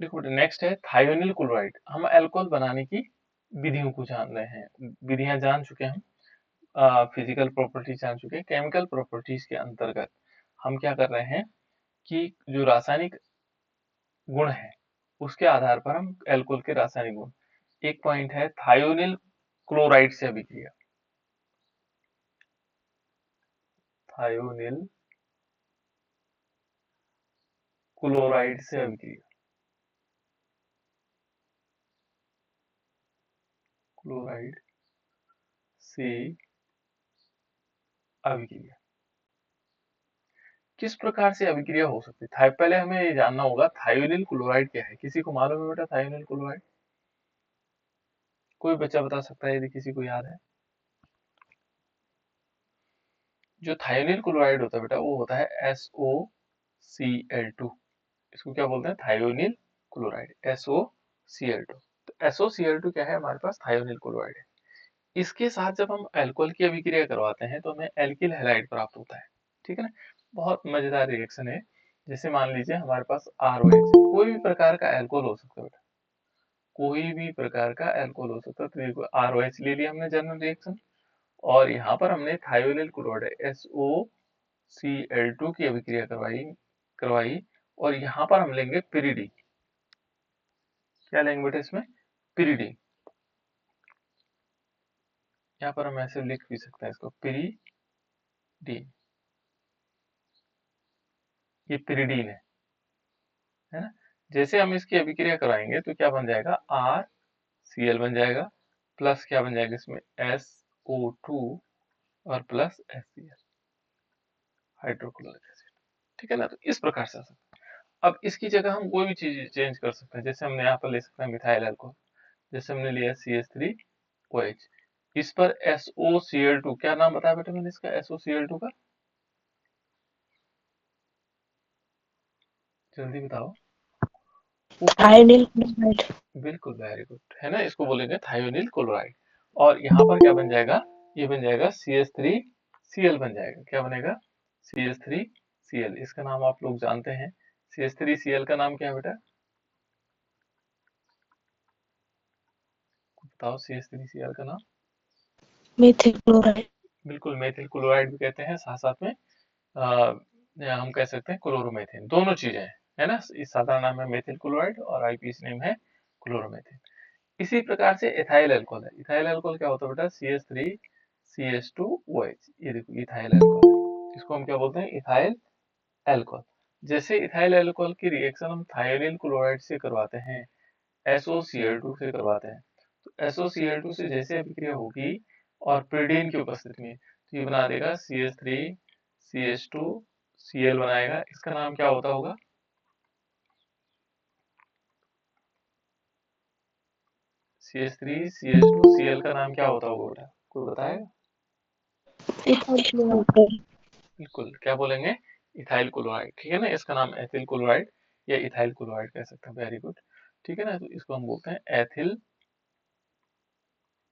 देखो बेटा नेक्स्ट है थायोनिल क्लोराइड। हम अल्कोहल बनाने की विधियों को जान रहे हैं, विधियां जान चुके हैं हम, फिजिकल प्रॉपर्टीज जान चुके हैं। केमिकल प्रॉपर्टीज के अंतर्गत हम क्या कर रहे हैं कि जो रासायनिक गुण है उसके आधार पर हम अल्कोहल के रासायनिक गुण, एक पॉइंट है थायोनिल क्लोराइड से अभिक्रिया, थायोनिल क्लोराइड से अभिक्रिया, क्लोराइड से अभिक्रिया किस प्रकार से अभिक्रिया हो सकती है? पहले हमें ये जानना होगा थायोनिल क्लोराइड क्या है। किसी को मालूम है बेटा थायोनिल क्लोराइड? कोई बच्चा बता सकता है यदि किसी को याद है? जो थायोनिल क्लोराइड होता है बेटा वो होता है SOCl2। इसको क्या बोलते हैं? Thionyl chloride, SOCl2। तो SOCl2 क्या है? हमारे पास थायोनिल क्लोराइड है। इसके साथ जब हम अल्कोहल की अभिक्रिया करवाते हैं तो हमें एल्किल हैलाइड प्राप्त होता है। ठीक है ना? बहुत मजेदार रिएक्शन है। जैसे मान लीजिए हमारे पास ROH, कोई भी प्रकार का अल्कोहल हो सकता है बेटा, कोई भी प्रकार का अल्कोहल हो सकता है। तो देखो ROH ले लिया हमने जनरल रिएक्शन, और यहाँ पर हमने थायोनिल क्लोराइड SOCl2 की अभिक्रिया करवाई करवाई और यहाँ पर हम लेंगे पिरिडी। क्या लेंगे बेटा इसमें? पिरिडी। यहाँ पर हम ऐसे लिख भी सकते हैं इसको, पिरिडीन। ये पिरिडीन है ना? जैसे हम इसकी अभिक्रिया कराएंगे तो क्या बन जाएगा? RCl बन जाएगा, प्लस क्या बन जाएगा इसमें? SO2 और प्लस HCl, हाइड्रोक्लोरिक एसिड। ठीक है ना? तो इस प्रकार से आ सकता है। अब इसकी जगह हम कोई भी चीज चेंज कर सकते हैं। जैसे हमने यहाँ पर ले सकते हैं मिथाइल अल्कोहल, जैसे हमने लिया CH3OH, इस पर SOCl2, क्या नाम बताया बेटा मैंने इसका SOCl2 का? जल्दी बताओ। Thionyl chloride. बिल्कुल, वेरी गुड, है ना? इसको बोलेंगे थायोनिल क्लोराइड। और यहाँ पर क्या बन जाएगा? ये बन जाएगा CH3Cl बन जाएगा। क्या बनेगा? CH3Cl। इसका नाम आप लोग जानते हैं। CH3Cl का नाम क्या है बेटा? बताओ CH3Cl का नाम। Methyl chloride. बिल्कुल, मेथिल क्लोराइड भी कहते हैं, साथ साथ में या हम कह सकते हैं क्लोरोमेथिन, दोनों चीजें हैं, है ना? इस साधारण नाम है मेथिल क्लोराइड और आईपीएस नेम है क्लोरोमेथिन। इसी प्रकार से इथाइल अल्कोहल है। इथाइल अल्कोहल क्या होता है बेटा? CH3CH2OH। ये देखो इथाइल अल्कोहल है। इसको हम क्या बोलते हैं? Ethyl alcohol. जैसे इथाइल अल्कोहल की रिएक्शन हम थायोनिल क्लोराइड से करवाते हैं, SOCl2 से करवाते हैं, तो SOCl2 से जैसे अभिक्रिया होगी और पिरीडीन की उपस्थिति में, तो ये बना देगा CH3CH2Cl बनाएगा। इसका नाम क्या होता होगा? CH3CH2Cl का नाम क्या होता होगा बेटा? कोई बताएगा? Ethyl chloride. बिल्कुल, क्या बोलेंगे? Ethyl chloride. ठीक है ना? इसका नाम एथिल क्लोराइड या इथाइल क्लोराइड कह सकते हैं। Very good. ठीक है ना? तो इसको हम बोलते हैं एथिल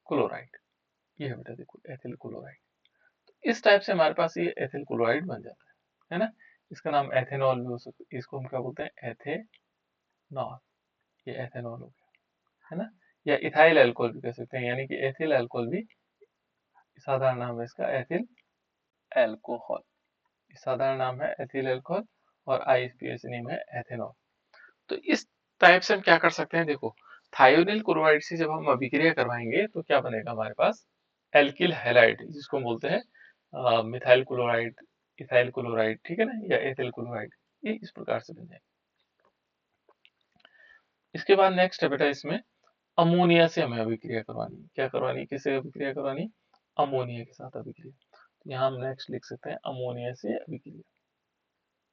क्लोराइड। ये है बेटा, देखो एथिल क्लोराइड। इस टाइप से हमारे पास ये एथिल क्लोराइड बन जाता है ना? इसका नाम एथेनॉल भी हो सकता है। इसको हम क्या बोलते हैं? एथेनॉल। ये एथेनॉल हो गया, है ना? या इथाइल अल्कोहल भी कह सकते हैं, यानी कि एथिल अल्कोहल भी साधारण नाम है इसका, एथिल अल्कोहल। साधारण नाम है एथिल अल्कोहल और आईपीएस नेम है एथेनॉल। तो इस टाइप से हम क्या कर सकते हैं? देखो थायोनिल क्लोराइड से जब हम अभिक्रिया करवाएंगे तो क्या बनेगा हमारे पास? एल्किल हैलाइड, जिसको हम बोलते हैं मिथाइल क्लोराइड, इथाइल क्लोराइड, ठीक है ना? या एथिल क्लोराइड। ये इस प्रकार से बन जाएगा। इसके बाद नेक्स्ट है बेटा इसमें अमोनिया से हमें अभिक्रिया करवानी है। क्या करवानी है? किससे अभिक्रिया करवानी? अमोनिया के साथ अभिक्रिया। तो यहाँ हम नेक्स्ट लिख सकते हैं अमोनिया से अभिक्रिया।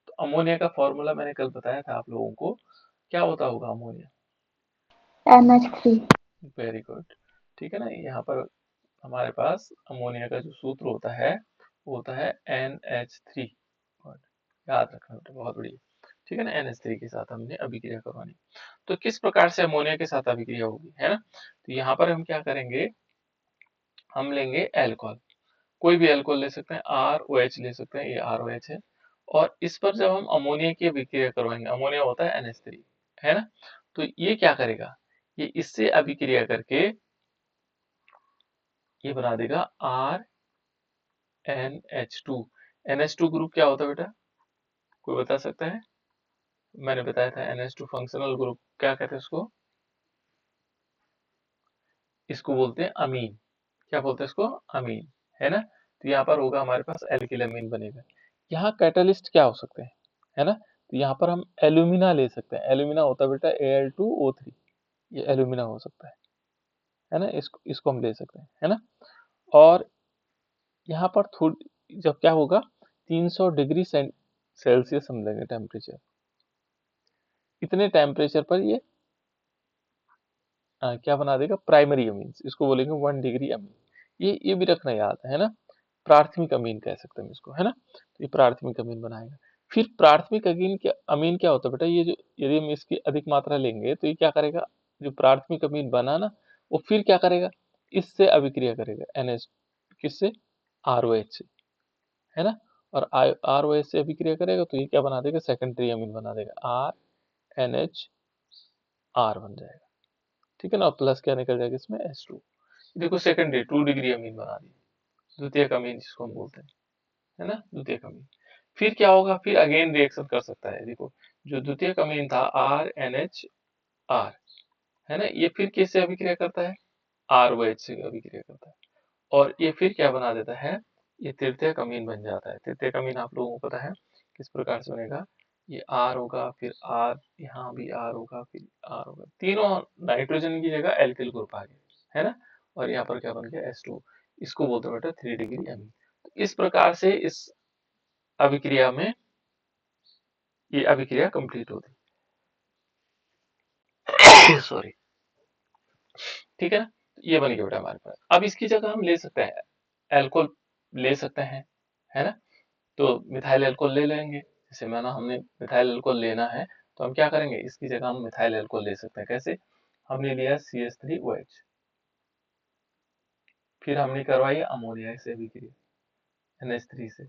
तो अमोनिया का फॉर्मूला मैंने कल बताया था आप लोगों को, क्या होता होगा अमोनिया? NH3। Very good. ठीक है ना? यहाँ पर हमारे पास अमोनिया का जो सूत्र होता है वो होता है NH3। याद रखना बेटा, बहुत बढ़िया। ठीक है ना? NH3 के साथ हमने अभिक्रिया करवानी। तो किस प्रकार से अमोनिया के साथ अभिक्रिया होगी, है ना? तो यहाँ पर हम क्या करेंगे? हम लेंगे अल्कोहल, कोई भी अल्कोहल ले सकते हैं, ROH ले सकते हैं, ये ROH है। और इस पर जब हम अमोनिया की अभिक्रिया करवाएंगे, अमोनिया होता है NH3, है ना? तो ये क्या करेगा, ये इससे अभिक्रिया करके ये बना देगा RNH2। NH2 ग्रुप क्या होता है बेटा, कोई बता सकता है? मैंने बताया था NH2 फंक्शनल ग्रुप, क्या कहते हैं उसको? इसको बोलते हैं अमीन। क्या बोलते हैं इसको? अमीन, है ना। तो यहाँ पर होगा हमारे पास एल्किल अमीन बनेगा। यहाँ कैटलिस्ट क्या हो सकते हैं, है ना। तो यहाँ पर हम एल्यूमिना ले सकते हैं। एल्यूमिना होता है बेटा Al2O3, ये एल्यूमिना हो सकता है ना। इसको इसको हम ले सकते हैं, है ना। और यहाँ पर थोड़ी जब क्या होगा, 300 डिग्री सेल्सियस हम लेंगे टेम्परेचर, इतने टेम्परेचर पर ये क्या बना देगा, प्राइमरी अमीन्स, इसको बोलेंगे 1 डिग्री अमीन। ये भी रखना याद है ना। प्राथमिक अमीन कह सकते हैं इसको, है ना। तो ये प्राथमिक अमीन बनाएगा। फिर प्राथमिक अमीन क्या होता है बेटा, ये जो यदि हम इसकी अधिक मात्रा लेंगे तो ये क्या करेगा, जो प्राथमिक अमीन बना ना, वो फिर क्या करेगा, इससे अभिक्रिया करेगा NH, किससे, ROH से, है ना। और ROH से अभिक्रिया करेगा तो ये क्या बना देगा, सेकेंडरी अमीन बना देगा, RNHR बन जाएगा, ठीक है ना। और प्लस क्या निकल जाएगा इसमें, H2। देखो सेकेंडरी 2 डिग्री अमीन बना दी, द्वितीयक अमीन जिसको हम बोलते हैं, है ना, द्वितीयक अमीन। फिर क्या होगा, फिर अगेन रिएक्शन कर सकता है। देखो जो द्वितीयक अमीन था RNHR, है ना, ये फिर किससे अभिक्रिया करता है, ROH से अभिक्रिया करता है। और ये फिर क्या बना देता है, ये तृतीयक अमीन बन जाता है। तृतीयक अमीन आप लोगों को पता है किस प्रकार से बनेगा, ये R होगा, फिर R, यहाँ भी R होगा, फिर R होगा, तीनों नाइट्रोजन की जगह एल्किल ग्रुप आ गया, है ना। और यहाँ पर क्या बन गया, H2। इसको बोलते हैं बेटा 3 डिग्री अमीन। तो इस प्रकार से इस अभिक्रिया में ये अभिक्रिया कंप्लीट होती है। सॉरी, ठीक है ना। ये बन गया बेटा हमारे पास। अब इसकी जगह हम ले सकते हैं एल्कोहल, ले सकते हैं, है ना। तो मिथाइल एल्कोहल ले लेंगे। जैसे माना हमने मिथाइल एल्कोहल लेना है, तो हम क्या करेंगे, इसकी जगह हम मिथाइल एल्कोहल ले सकते हैं। कैसे, हमने लिया CH3OH, फिर हमने करवाई अमोनिया से अभिक्रिया NH3 से।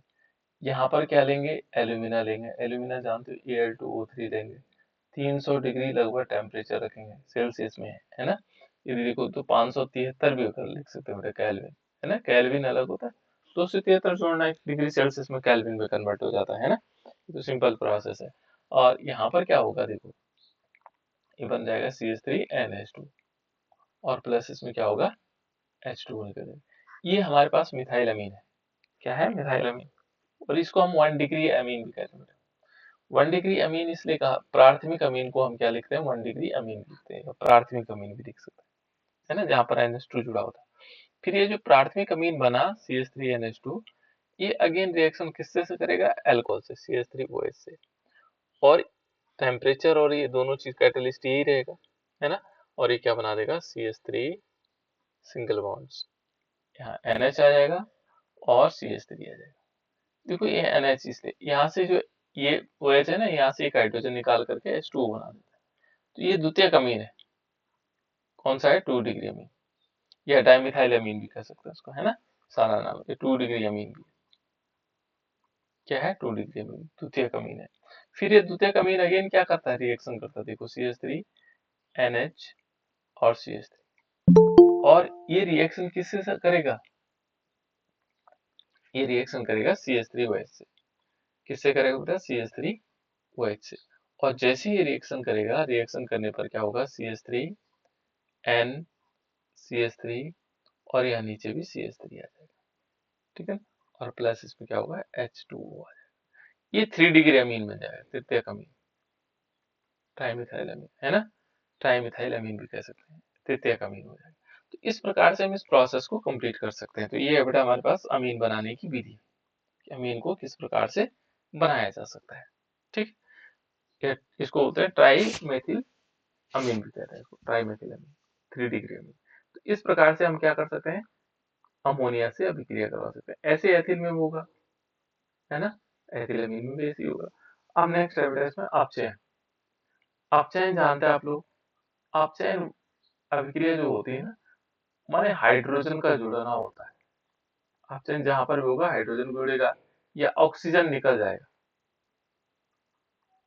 यहाँ पर क्या लेंगे, एल्यूमिना लेंगे। एल्यूमिना जानते हो Al2O3 लेंगे। 300 डिग्री लगभग टेम्परेचर रखेंगे, सेल्सियस में है ना। यदि देखो तो 573 भी होकर लिख सकते हैं बेटा, केल्विन, है ना। केल्विन अलग होता है, 273 जोड़ना 1 डिग्री सेल्सियस में केल्विन में कन्वर्ट हो जाता है ना। तो सिंपल प्रोसेस है। और यहाँ पर क्या होगा, देखो ये बन जाएगा CH3NH2, और प्लस इसमें क्या होगा, H2 निकल जाएगा। ये हमारे पास मिथाइल अमीन है। क्या है, मिथाइल अमीन। और इसको हम 1 डिग्री अमीन भी कहते हैं। 1 डिग्री अमीन इसलिए कहा, प्राथमिक अमीन को हम क्या लिखते हैं, 1 डिग्री अमीन लिखते हैं, प्राथमिक अमीन भी लिख सकते हैं, है ना, जहाँ पर NH2 जुड़ा होता है। फिर ये जो प्राथमिक अमीन बना CH3NH2, ये अगेन रिएक्शन किससे से करेगा, अल्कोहल से, CH3OH से। और टेम्परेचर और ये दोनों चीज कैटलिस्ट यही रहेगा, है ना। और ये क्या बना देगा, CH3 सिंगल बॉन्ड्स, यहाँ NH आ जाएगा और CH3 आ जाएगा। देखो ये NH, इसलिए यहाँ से जो ये OH है ना, यहाँ से एक हाइड्रोजन निकाल करके H2O बना देता है। तो ये द्वितीयक अमीन है, कौन सा है, 2 डिग्री अमीन, या डाइमिथाइल अमीन भी कह सकते हैं उसको, है ना। सारा नाम, ये 2 डिग्री अमीन भी क्या है, 2 डिग्री अमीन द्वितीयक अमीन है। फिर ये द्वितीयक अमीन अगेन क्या करता है, रिएक्शन करता है। देखो CH3NH और CH3, और ये रिएक्शन किससे करेगा, ये रिएक्शन करेगा CH3OH से। किससे करेगा बेटा, CH3OH से। और जैसे ही ये रिएक्शन करेगा, रिएक्शन करने पर क्या होगा, CH3N, CH3, और यहाँ नीचे भी CH3 आ जाएगा, ठीक है। और प्लस इसमें क्या होगा, H2O आ जाएगा। ये 3 डिग्री अमीन बन जाएगा, तृतीयक अमीन, ट्राइमिथाइल अमीन, है ना। ट्राइमिथाइल अमीन भी कह सकते हैं, तृतीयक अमीन हो जाएगा। तो इस प्रकार से हम इस प्रोसेस को कंप्लीट कर सकते हैं। तो ये है बेटा हमारे पास अमीन बनाने की विधि, कि अमीन को किस प्रकार से बनाया जा सकता है, ठीक। इसको बोलते हैं ट्राई मेथिल अमीन भी कहते हैं इसको, ट्राई मेथिल अमीन, 3 डिग्री अमीन। तो इस प्रकार से हम क्या कर सकते हैं, अमोनिया से अभिक्रिया करवा सकते हैं। ऐसे एथिल में होगा, है ना, एथिल अमीन में भी ऐसे ही होगा। अब नेक्स्ट है बेटा इसमें अपचयन। अपचयन जानते हैं आप लोग, अपचयन अभिक्रिया जो होती है ना, माने हाइड्रोजन का जुड़ना होता है। अपचयन जहां पर भी होगा, हाइड्रोजन जुड़ेगा या ऑक्सीजन निकल जाएगा।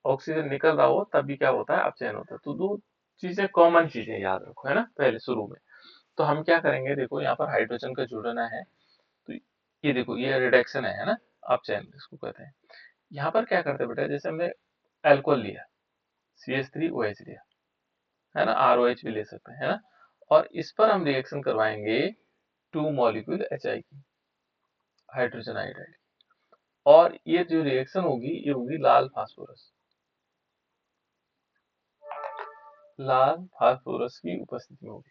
ऑक्सीजन निकल रहा हो तब भी क्या होता है, अपचयन होता है। तो दो चीजें कॉमन चीजें याद रखो, है ना, पहले शुरू में। तो हम क्या करेंगे, देखो यहाँ पर हाइड्रोजन का जुड़ना है, तो ये देखो ये रिडक्शन है ना, अपचयन इसको कहते हैं। यहाँ पर क्या करते हैं बेटा, जैसे हमने एल्कोहल लिया, CH3OH लिया, है ना, ROH भी ले सकते हैं, है ना, और इस पर हम रिएक्शन करवाएंगे 2 मॉलिक्यूल HI की, हाइड्रोजन आयोडाइड, और ये जो रिएक्शन होगी ये होगी लाल फास्फोरस, लाल फास्फोरस की उपस्थिति में होगी,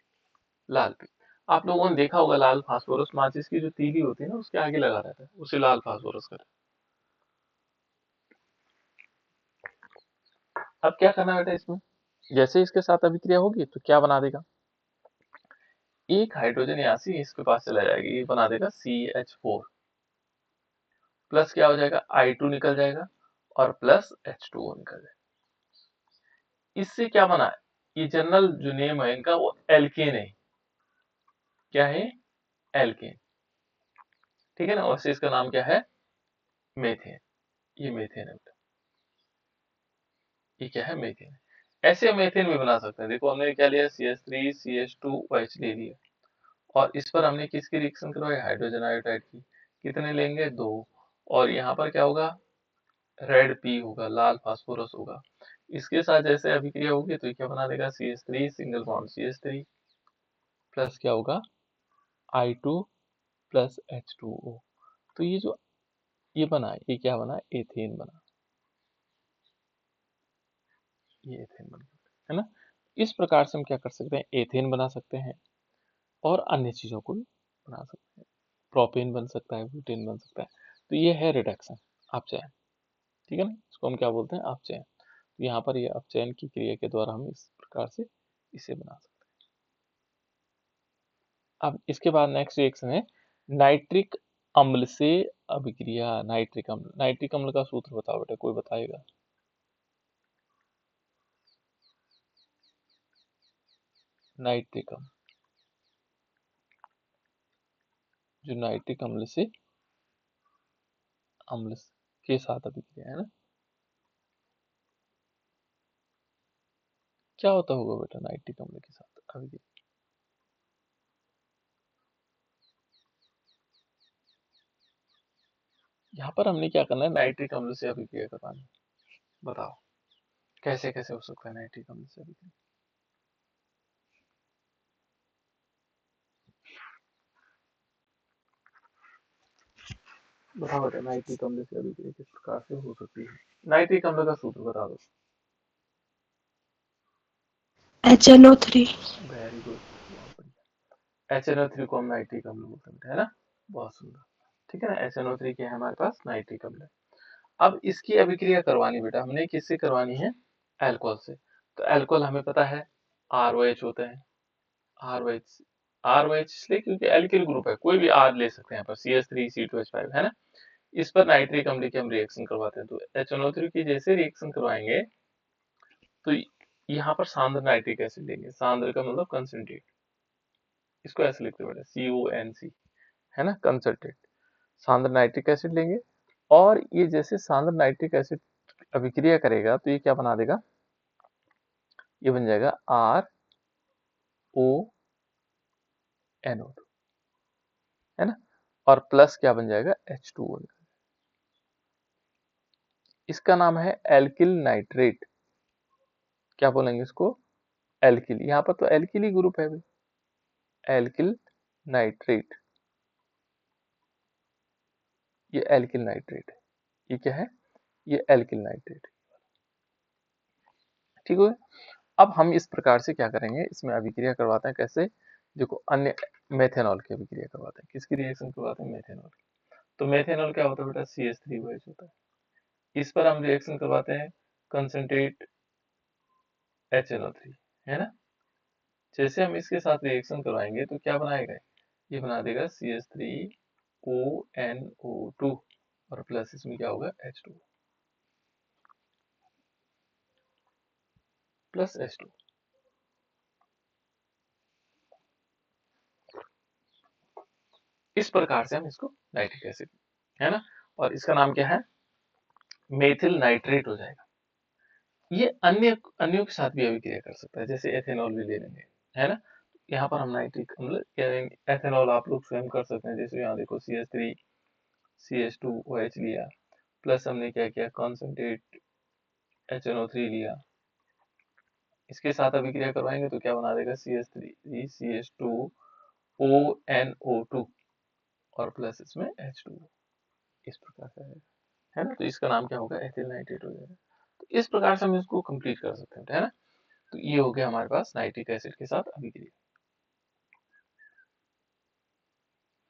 लाल पी। आप लोगों ने देखा होगा लाल फास्फोरस माचिस की जो तीली होती है ना उसके आगे लगा रहता है, उसे लाल फास्फोरस कहते हैं। अब क्या करना बेटा, इसमें जैसे इसके साथ अभिक्रिया होगी तो क्या बना देगा, एक हाइड्रोजन यहाँ से इसके पास चला जाएगा, ये बना देगा CH4, प्लस क्या हो जाएगा I2 निकल जाएगा, और प्लस H2O निकल जाएगा। इससे क्या बना है, ये जनरल जो नेम है इनका वो एल्केन है, क्या है, एल्केन, ठीक है ना, और इसका नाम क्या है, मेथेन, ये मेथेन है, ये क्या है, मेथेन। ऐसे मेथेन भी बना सकते हैं, देखो हमने क्या लिया, CH3 CH2OH ले लिया, और इस पर हमने किसकी रिएक्शन करवाई, हाइड्रोजन आयोडाइड की, कितने लेंगे, 2, और यहाँ पर क्या होगा, रेड पी होगा, लाल फास्फोरस होगा, इसके साथ जैसे अभिक्रिया होगी तो ये क्या बना देगा, CH3 single bond CH3, plus क्या होगा I2 प्लस H2O, तो ये जो ये बना, ये क्या बना, एथेन बना, ये एथेन बन गया, है ना। इस प्रकार से हम क्या कर सकते हैं, एथेन बना सकते हैं, और अन्य चीजों को भी बना सकते हैं, प्रोपेन बन सकता है, ब्यूटेन बन सकता है। तो ये है रिडक्शन, अपचयन, ठीक है ना, इसको हम क्या बोलते हैं, अपचयन। तो यहाँ पर ये अपचयन की क्रिया के द्वारा हम इस प्रकार से इसे बना सकते हैं। अब इसके बाद नेक्स्ट रिएक्शन है नाइट्रिक अम्ल से अभिक्रिया, नाइट्रिक अम्ल का सूत्र बताओ बेटा, कोई बताएगा, नाइट्रिक अम्ल, जो नाइट्रिक अम्ल से अम्ल के साथ अभिक्रिया, है ना, क्या होता होगा बेटा नाइट्रिक अम्ल के साथ अभिक्रिया, यहाँ पर हमने क्या करना है, नाइट्रिक अम्ल से अभिक्रिया करवानी, बताओ कैसे कैसे हो सकता है नाइट्रिक अम्ल से अभिक्रिया, बताओ बेटा नाइट्रिक अम्ल से अभिक्रिया किस प्रकार से हो सकती है, नाइट्रिक अम्ल का सूत्र बता दो, HNO3। वेरी गुड, बहुत बढ़िया, HNO3 को हम नाइट्रिक अम्ल बोलते हैं, है ना, बहुत सुंदर, ठीक है ना, HNO3 के है हमारे पास नाइट्रिक अम्ल। अब इसकी अभिक्रिया करवानी बेटा हमने किससे करवानी है, अल्कोहल से, तो अल्कोहल हमें पता है ROH होते हैं, ROH, ROH इसलिए क्योंकि एल्किल ग्रुप है, कोई भी R ले सकते हैं यहाँ पर, CH3 C2H5, है ना, इस पर नाइट्रिक अम्ल की हम रिएक्शन करवाते हैं, तो HNO3 की जैसे रिएक्शन करवाएंगे तो यहाँ पर सांद्र नाइट्रिक एसिड लेंगे, सांद्र का मतलब कंसंट्रेट, इसको ऐसे लिखते हैं CONC, है ना, कंसंट्रेट, सांद्र नाइट्रिक एसिड लेंगे, और ये जैसे सांद्र नाइट्रिक एसिड अभिक्रिया करेगा तो ये क्या बना देगा, ये बन जाएगा RONO2, है ना, और प्लस क्या बन जाएगा H2O, इसका नाम है एल्किल नाइट्रेट, क्या बोलेंगे इसको, एल्किल, यहाँ पर तो एल्किल ही ग्रुप है भाई, एल्किल नाइट्रेट, ये एल्किल नाइट्रेट है, ये क्या है, ये एल्किल नाइट्रेट, ठीक है। अब हम इस प्रकार से क्या करेंगे, इसमें अभिक्रिया करवाते हैं, कैसे, देखो अन्य मेथेनॉल की अभिक्रिया करवाते हैं, किसकी रिएक्शन करवाते हैं, मेथेनॉल की, तो मेथेनॉल क्या होता है बेटा, CH3OH होता है, इस पर हम रिएक्शन करवाते हैं कंसंट्रेट HNO3, है ना, जैसे हम इसके साथ रिएक्शन करवाएंगे तो क्या बनाएगा, ये बना देगा CH3ONO2, और प्लस इसमें क्या होगा H2 प्लस H2, इस प्रकार से हम इसको नाइट्रिक एसिड, है ना, और इसका नाम क्या है, मेथिल नाइट्रेट हो जाएगा, ये अन्यों के साथ भी अभिक्रिया कर सकता है, जैसे एथेनॉल भी ले लेंगे, है ना। यहाँ पर हम नाइट्रिक अम्ल एथेनॉल आप लोग स्वयं कर सकते हैं, जैसे यहाँ देखो CH3 CH2OH लिया, प्लस हमने क्या किया, कॉन्सेंट्रेट HNO3 लिया, इसके साथ अभिक्रिया करवाएंगे तो क्या बना देगा, CH3 CH2ONO2 और प्लस इसमें H2O, इस प्रकार से है ना। तो इसका नाम क्या होगा, एथिल नाइट्रेट हो जाएगा। तो इस प्रकार से हम इसको कंप्लीट कर सकते हैं, है ना। तो ये हो गया हमारे पास नाइट्रिक एसिड के साथ अभिक्रिया।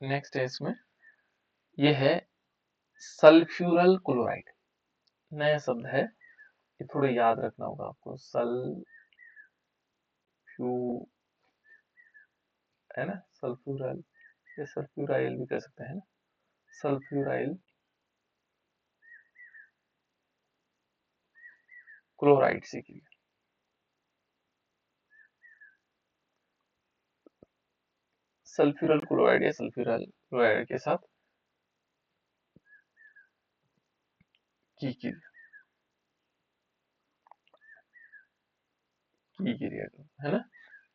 नेक्स्ट है इसमें, ये है सल्फ्यूरल क्लोराइड, नया शब्द है, ये थोड़ा याद रखना होगा आपको, सल्फ्यू, है ना, सल्फ्यूरल या सल्फ्यूराइल भी कह सकते हैं ना, सल्फ्यूराइल क्लोराइड से क्रिया, सल्फ्यूरल क्लोराइड या सल्फ्यूरल क्लोराइड के साथ की क्रिया, है ना।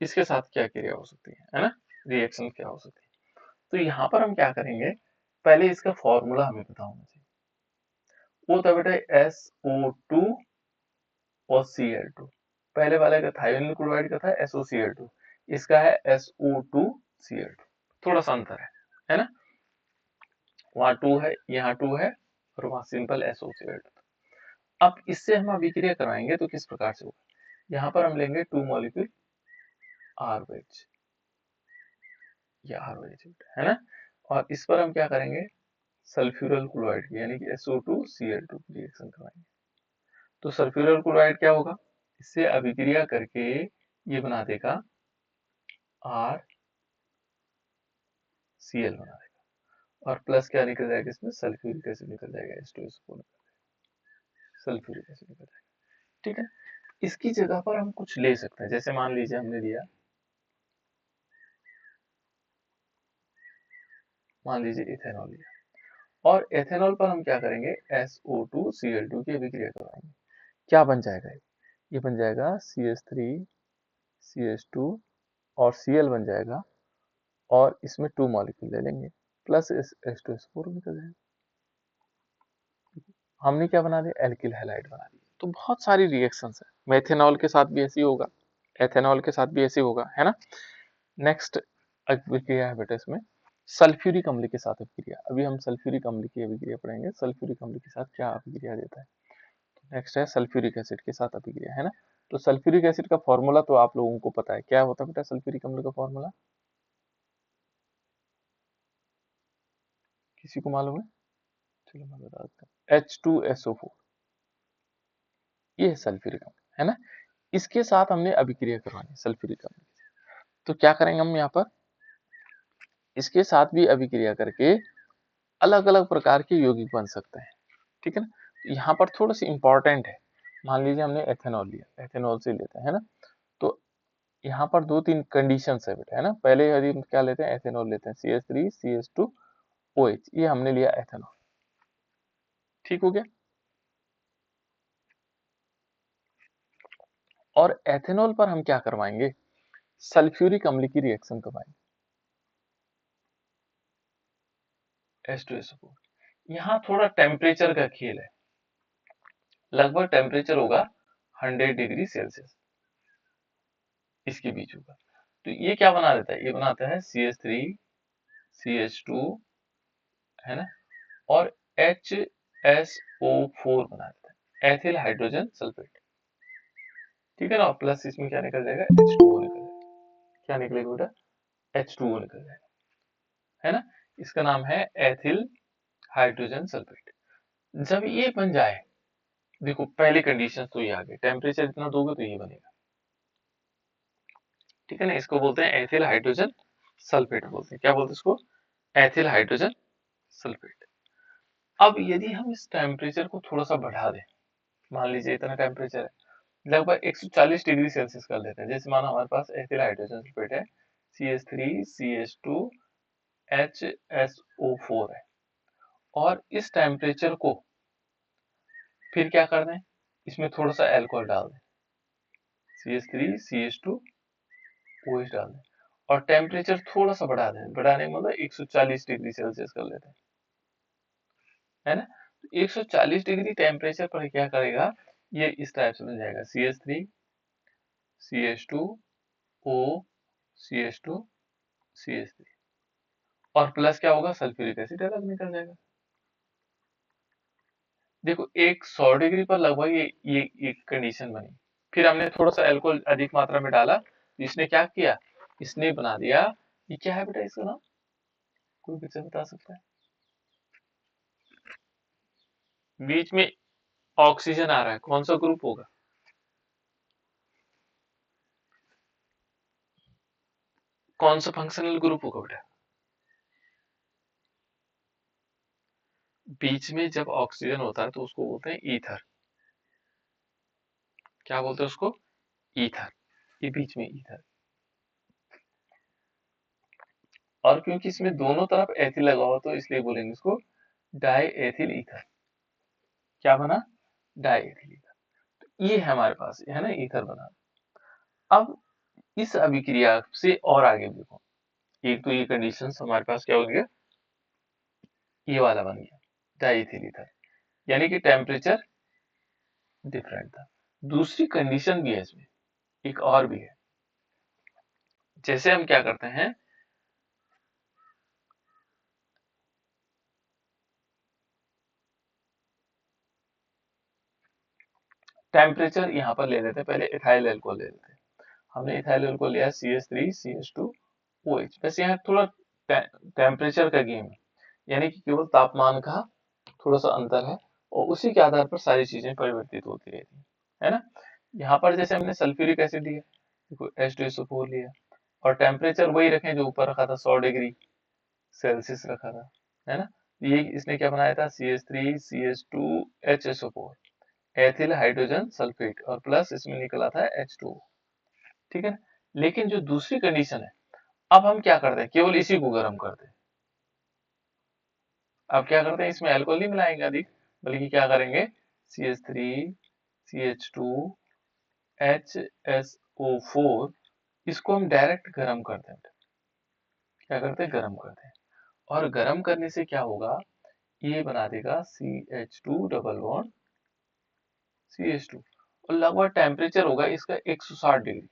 इसके साथ क्या क्रिया हो सकती है ना, रिएक्शन क्या हो सकती है। तो यहाँ पर हम क्या करेंगे, पहले इसका फॉर्मूला हमें पता होना चाहिए। वो था बेटा SO2 और Cl2, पहले वाले का थायोनिल क्लोराइड का था SOCl2, इसका है SO2Cl2, थोड़ा सा अंतर है ना, वहां 2 है, यहाँ 2 है, और वहां सिंपल SOCl2। अब इससे हम अभिक्रिया करवाएंगे तो किस प्रकार से होगा, यहाँ पर हम लेंगे 2 मॉलिक्यूल RH या RH, है ना, और इस पर हम क्या करेंगे, सल्फ्यूरल क्लोराइड की यानी कि SO2Cl2 की रिएक्शन करवाएंगे। तो सल्फ्यूरल क्लोराइड क्या होगा, इससे अभिक्रिया करके ये बना देगा RCl बना देगा, और प्लस क्या निकल जाएगा, इसमें सल्फ्यूरिक एसिड निकल जाएगा, H2SO4 सल्फ्यूरिक एसिड निकल जाएगा, ठीक है। इसकी जगह पर हम कुछ ले सकते हैं, जैसे मान लीजिए हमने लिया, मान लीजिए इथेनॉल लिया, और एथेनॉल पर हम क्या करेंगे, SO2Cl2 की अभिक्रिया करवाएंगे, क्या बन जाएगा, ये बन जाएगा CH3 CH2 और Cl बन जाएगा, और इसमें 2 मॉलिक्यूल ले लेंगे, प्लस H2SO4 निकल जाएगा, हमने क्या बना दिया, एल्किल हैलाइड बना दिया। तो बहुत सारी रिएक्शंस है, मेथेनॉल के साथ भी ऐसे ही होगा, एथेनॉल के साथ भी ऐसे होगा, है ना। नेक्स्ट अभिक्रिया है बेटा इसमें, सल्फ्यूरिक अम्ल के साथ अभिक्रिया, अभी हम सल्फ्यूरिक अम्ल की अभिक्रिया पढ़ेंगे, सल्फ्यूरिक अम्ल के साथ क्या अभिक्रिया देता है। नेक्स्ट है सल्फ्यूरिक एसिड के साथ अभिक्रिया, है ना। तो सल्फ्यूरिक एसिड का फॉर्मूला तो आप लोगों को पता है, क्या होता है बेटा सल्फ्यूरिक अम्ल का फॉर्मूला, किसी को मालूम है, चलो मैं बता देता हूँ, H2SO4, ये है सल्फ्यूरिक अम्ल, है ना। इसके साथ हमने अभिक्रिया करवानी सल्फ्यूरिक अम्ल, तो क्या करेंगे हम यहाँ पर, इसके साथ भी अभिक्रिया करके अलग अलग प्रकार के यौगिक बन सकते हैं, ठीक है ना। यहाँ पर थोड़ा सी इंपॉर्टेंट है, मान लीजिए हमने एथेनॉल लिया, एथेनॉल से लेते हैं, है ना। तो यहाँ पर 2-3 कंडीशन है बेटा, है ना। पहले यदि हम क्या लेते हैं, एथेनॉल लेते हैं, CH3 CH2OH, ये हमने लिया एथेनॉल, ठीक हो गया। और एथेनॉल पर हम क्या करवाएंगे, सल्फ्यूरिक अम्ल की रिएक्शन करवाएंगे, H2SO4। यहाँ थोड़ा टेम्परेचर का खेल है, लगभग टेम्परेचर होगा 100 डिग्री सेल्सियस, इसके बीच होगा। तो ये क्या बना देता है, ये बनाता है CH3 CH2, है ना, और HSO4 बना देता है, एथिल हाइड्रोजन सल्फेट, ठीक है ना। प्लस इसमें क्या निकल जाएगा, H2O निकल जाएगा, क्या निकलेगा बेटा, H2O निकल जाएगा, है ना। इसका नाम है एथिल हाइड्रोजन सल्फेट। जब ये बन जाए, देखो पहली कंडीशन तो ये आ गई, टेम्परेचर इतना दोगे तो ये बनेगा, ठीक है ना। इसको बोलते हैं एथिल हाइड्रोजन सल्फेट बोलते हैं, क्या बोलते हैं इसको, एथिल हाइड्रोजन सल्फेट। अब यदि हम इस टेम्परेचर को थोड़ा सा बढ़ा दें, मान लीजिए इतना टेम्परेचर है, लगभग 140 डिग्री सेल्सियस कर देते हैं, जैसे मानो हमारे पास एथिल हाइड्रोजन सल्फेट है, CH3 CH2 HSO4 है, और इस टेम्परेचर को फिर क्या कर दें, इसमें थोड़ा सा अल्कोहल डाल दें, CH3 CH2 OH डाल दें, और टेम्परेचर थोड़ा सा बढ़ा दें। बढ़ाने का मतलब 140 डिग्री सेल्सियस कर लेते हैं, है ना। 140 डिग्री टेम्परेचर पर क्या करेगा, ये इस टाइप से बन जाएगा CH3 CH2O CH2 CH3, और प्लस क्या होगा, सल्फ्यूरिक एसिड अलग निकल जाएगा। देखो एक 100 डिग्री पर लगभग ये कंडीशन बनी, फिर हमने थोड़ा सा अल्कोहल अधिक मात्रा में डाला, तो इसने क्या किया, इसने बना दिया, ये क्या है बेटा इसका नाम, कोई बच्चा बता सकता है। बीच में ऑक्सीजन आ रहा है, कौन सा ग्रुप होगा, कौन सा फंक्शनल ग्रुप होगा बेटा। बीच में जब ऑक्सीजन होता है तो उसको बोलते हैं ईथर, क्या बोलते हैं उसको, ईथर। ये बीच में ईथर, और क्योंकि इसमें दोनों तरफ एथिल लगा हुआ तो इसलिए बोलेंगे इसको डाई एथिल ईथर। क्या बना, डाई एथिल ईथर। ये है हमारे पास, है ना, ईथर बना। अब इस अभिक्रिया से और आगे देखो, एक तो ये कंडीशन हमारे पास क्या हो गया, ये वाला बन गया डाई एथिल ईथर, यानी कि टेम्परेचर डिफरेंट था। दूसरी कंडीशन भी है इसमें, एक और भी है। जैसे हम क्या करते हैं, टेम्परेचर यहाँ पर ले लेते हैं, पहले इथाइल अल्कोहल ले लेते हैं। हमने इथाइल अल्कोहल लिया CH3 CH2 OH। वैसे यहाँ थोड़ा टेम्परेचर का गेम है, यानी कि केवल तापमान का थोड़ा सा अंतर है, और उसी के आधार पर सारी चीजें परिवर्तित होती रहती है ना। यहाँ पर जैसे हमने सल्फ्यूरिक एसिड लिया, देखो H2SO4 लिया, और टेम्परेचर वही रखें जो ऊपर रखा था, 100 डिग्री सेल्सियस रखा था, है ना। ये इसने क्या बनाया था, CH3 CH2 HSO4, ethyl hydrogen sulphate, और प्लस इसमें निकला था H2O, ठीक है। लेकिन जो दूसरी कंडीशन है, अब हम क्या करते हैं, केवल इसी को गर्म करते हैं। अब क्या करते हैं, इसमें अल्कोहल नहीं मिलाएंगे अधिक, बल्कि क्या करेंगे, CH3 CH2 HSO4, इसको हम डायरेक्ट गर्म करते हैं। क्या करते हैं, गर्म करते हैं, और गर्म करने से क्या होगा, ये बना देगा CH2 डबल बॉन्ड CH2, और लगभग टेम्परेचर होगा इसका 160 डिग्री।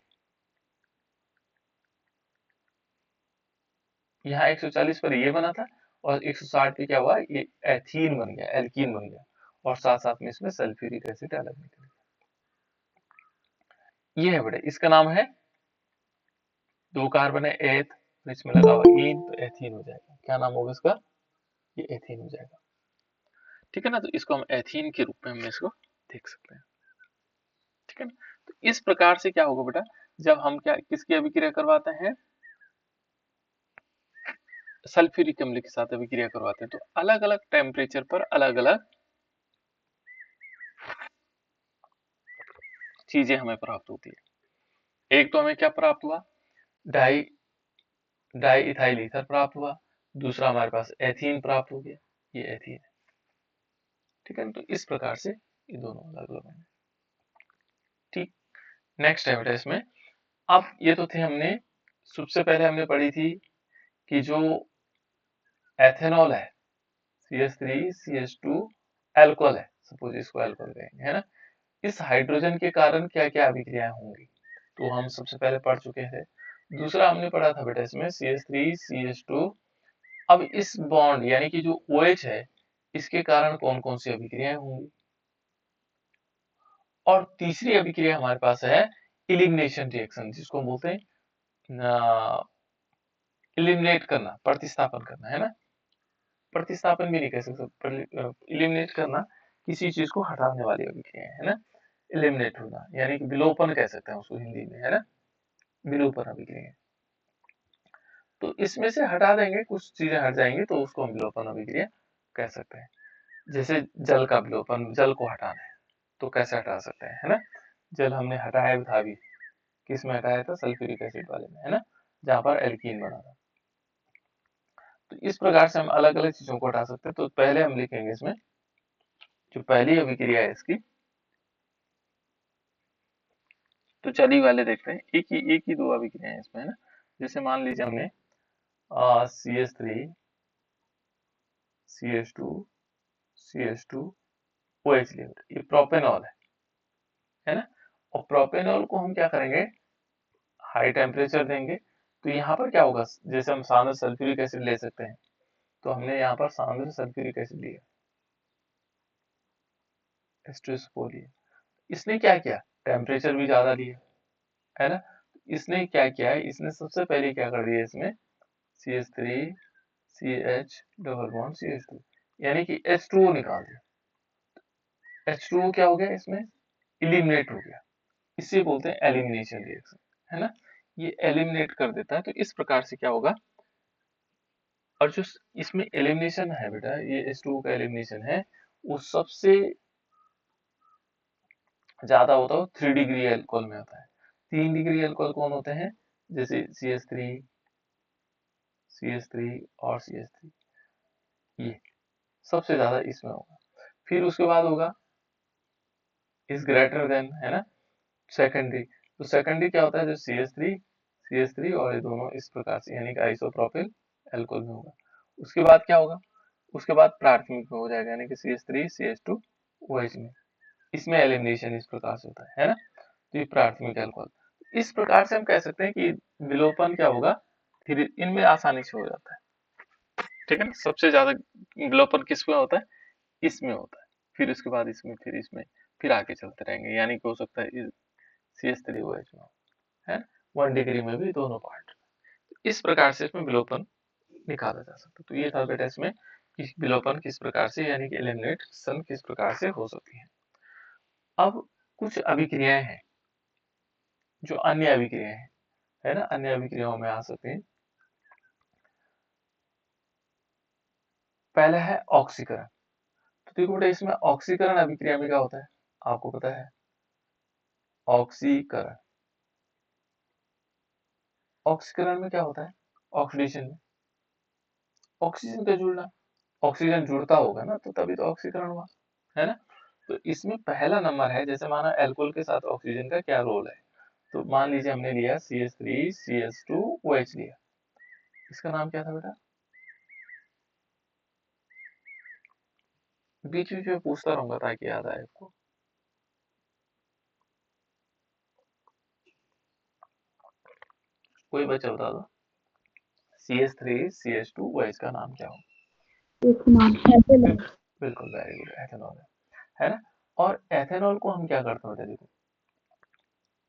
यहाँ 140 पर ये बना था, और 160 पे क्या हुआ, ये एथीन बन गया, एल्कीन बन गया, और साथ साथ में इसमें सल्फ्यूरिक एसिड अलग निकल गया। ये है बेटा, इसका नाम है, दो कार्बन है एथ, तो इसमें लगा हुआ इन, तो एथीन हो जाएगा। क्या नाम होगा इसका, ये एथीन हो जाएगा, ठीक है ना। तो इसको हम एथीन के रूप में हम इसको देख सकते हैं, ठीक है ना। तो इस प्रकार से क्या होगा बेटा, जब हम क्या किसकी अभिक्रिया करवाते हैं, सल्फ्यूरिक अम्ल के साथ अभिक्रिया करवाते हैं, तो अलग अलग टेम्परेचर पर अलग अलग चीजें हमें प्राप्त होती है। एक तो हमें क्या प्राप्त हुआ, डाई डाई इथाइल ईथर प्राप्त हुआ, दूसरा हमारे पास एथीन प्राप्त हो गया, ये एथीन है, ठीक है ना। तो इस प्रकार से ये दोनों अलग अलग होंगे, ठीक। नेक्स्ट है बेटा इसमें, अब ये तो थे हमने, सबसे पहले हमने पढ़ी थी कि जो एथेनॉल है, CH3 CH2 अल्कोहल है, सपोज इसको अल्कोहल कहेंगे, है ना। इस हाइड्रोजन के कारण क्या क्या अभिक्रियाएं होंगी, तो हम सबसे पहले पढ़ चुके थे। दूसरा हमने पढ़ा था बेटा इसमें CH3 CH2, अब इस बॉन्ड यानी कि जो OH है, इसके कारण कौन कौन सी अभिक्रियाएं होंगी। और तीसरी अभिक्रिया हमारे पास है इलिमिनेशन रिएक्शन, जिसको हम बोलते हैं इलिमिनेट करना, प्रतिस्थापन करना, है ना। प्रतिस्थापन भी नहीं कह सकते, इलिमिनेट करना, किसी चीज को हटाने वाली अभिक्रिया है ना। इलिमिनेट होना यानी कि विलोपन कह सकते हैं उसको हिंदी में, है ना, विलोपन अभिक्रिया। तो इसमें से हटा देंगे, कुछ चीजें हट जाएंगी, तो उसको हम विलोपन अभिक्रिया कह सकते हैं। जैसे जल का विलोपन, जल को हटाना है तो कैसे हटा सकते हैं, है ना। जल हमने हटाया था अभी, किस में हटाया था, सल्फ्यूरिक एसिड वाले में, है ना, जहां पर एल्कीन बना था। तो इस प्रकार से हम अलग अलग चीजों को हटा सकते हैं। तो पहले हम लिखेंगे इसमें, जो पहली अभिक्रिया है इसकी, तो चलिए वाले देखते हैं, एक ही दो अभिक्रियाएं इसमें है ना। जैसे मान लीजिए हमने CH3 CH2 CH2 OH लिया, ये प्रोपेनॉल है ना। और प्रोपेनॉल को हम क्या करेंगे, हाई टेम्परेचर देंगे, तो यहाँ पर क्या होगा, जैसे हम सांद्र सल्फ्यूरिक एसिड ले सकते हैं, तो हमने यहाँ पर सांद्र सल्फ्यूरिक एसिड लिया, H2SO4 लिया। इसने क्या किया, टेम्परेचर भी ज्यादा लिया है ना। इसने क्या किया है, इसने सबसे पहले क्या कर दिया, इसमें CH3 CH double bond CH2 यानी कि H2O निकाल दिया। H2O क्या हो गया, इसमें इलिमिनेट हो गया, इसे बोलते हैं एलिमिनेशन रिएक्शन है ना। ये एलिमिनेट कर देता है, तो इस प्रकार से क्या होगा। और जो इसमें एलिमिनेशन है बेटा, ये H2O का एलिमिनेशन है, वो सबसे ज्यादा होता है 3 डिग्री एल्कोहल में होता है। 3 डिग्री एल्कोहल कौन होते हैं, जैसे CH3 और CH3, ये सबसे ज्यादा इसमें होगा। फिर उसके बाद होगा इस ग्रेटर देन है ना, सेकेंडरी। तो सेकेंडरी क्या होता है, जो CH3 और ये दोनों इस प्रकार से यानी कि आइसोप्रोपिल एल्कोहल में होगा। उसके बाद क्या होगा, उसके बाद प्राथमिक में हो जाएगा, यानी कि CH3 CH2 OH में, इसमें एलिमिनेशन इस प्रकार से होता है ना। तो ये प्राथमिक एल्कोहल। इस प्रकार से हम कह सकते हैं कि विलोपन क्या होगा, फिर इनमें आसानी से हो जाता है, ठीक है ना। सबसे ज्यादा विलोपन किसमें होता है, इसमें होता है, फिर उसके बाद इसमें, फिर इसमें, फिर आगे चलते रहेंगे, यानी कि हो सकता है CH3OH में है, 1 डिग्री में भी दोनों पार्ट। इस प्रकार से इसमें विलोपन निकाला जा सकता है। तो ये था बेटा इसमें कि विलोपन किस प्रकार से यानी कि एलिमिनेशन किस प्रकार से हो सकती है। अब कुछ अभिक्रियाएं हैं जो अन्य अभिक्रियाएं हैं है ना, अन्य अभिक्रियाओं में आ सकते हैं। पहला है ऑक्सीकरण। तो देखो बेटा, इसमें ऑक्सीकरण अभिक्रिया में क्या होता है, आपको पता है। ऑक्सीकरण, ऑक्सीकरण में क्या होता है, ऑक्सीडेशन में ऑक्सीजन का जुड़ना, ऑक्सीजन जुड़ता होगा ना, तो तभी तो ऑक्सीकरण हुआ है ना। तो इसमें पहला नंबर है, जैसे माना एल्कोहल के साथ ऑक्सीजन का क्या रोल है। तो मान लीजिए हमने लिया CH3 CH2 OH लिया, इसका नाम क्या था बेटा, बीच बीच में पूछता रहूंगा ताकि याद आए आपको। कोई बच्चा बता दो, CH3 CH2 OH का नाम क्या हो। बिल्कुल, वेरी गुड, एथेनॉल है ना। और एथेनॉल को हम क्या करते हैं, देखो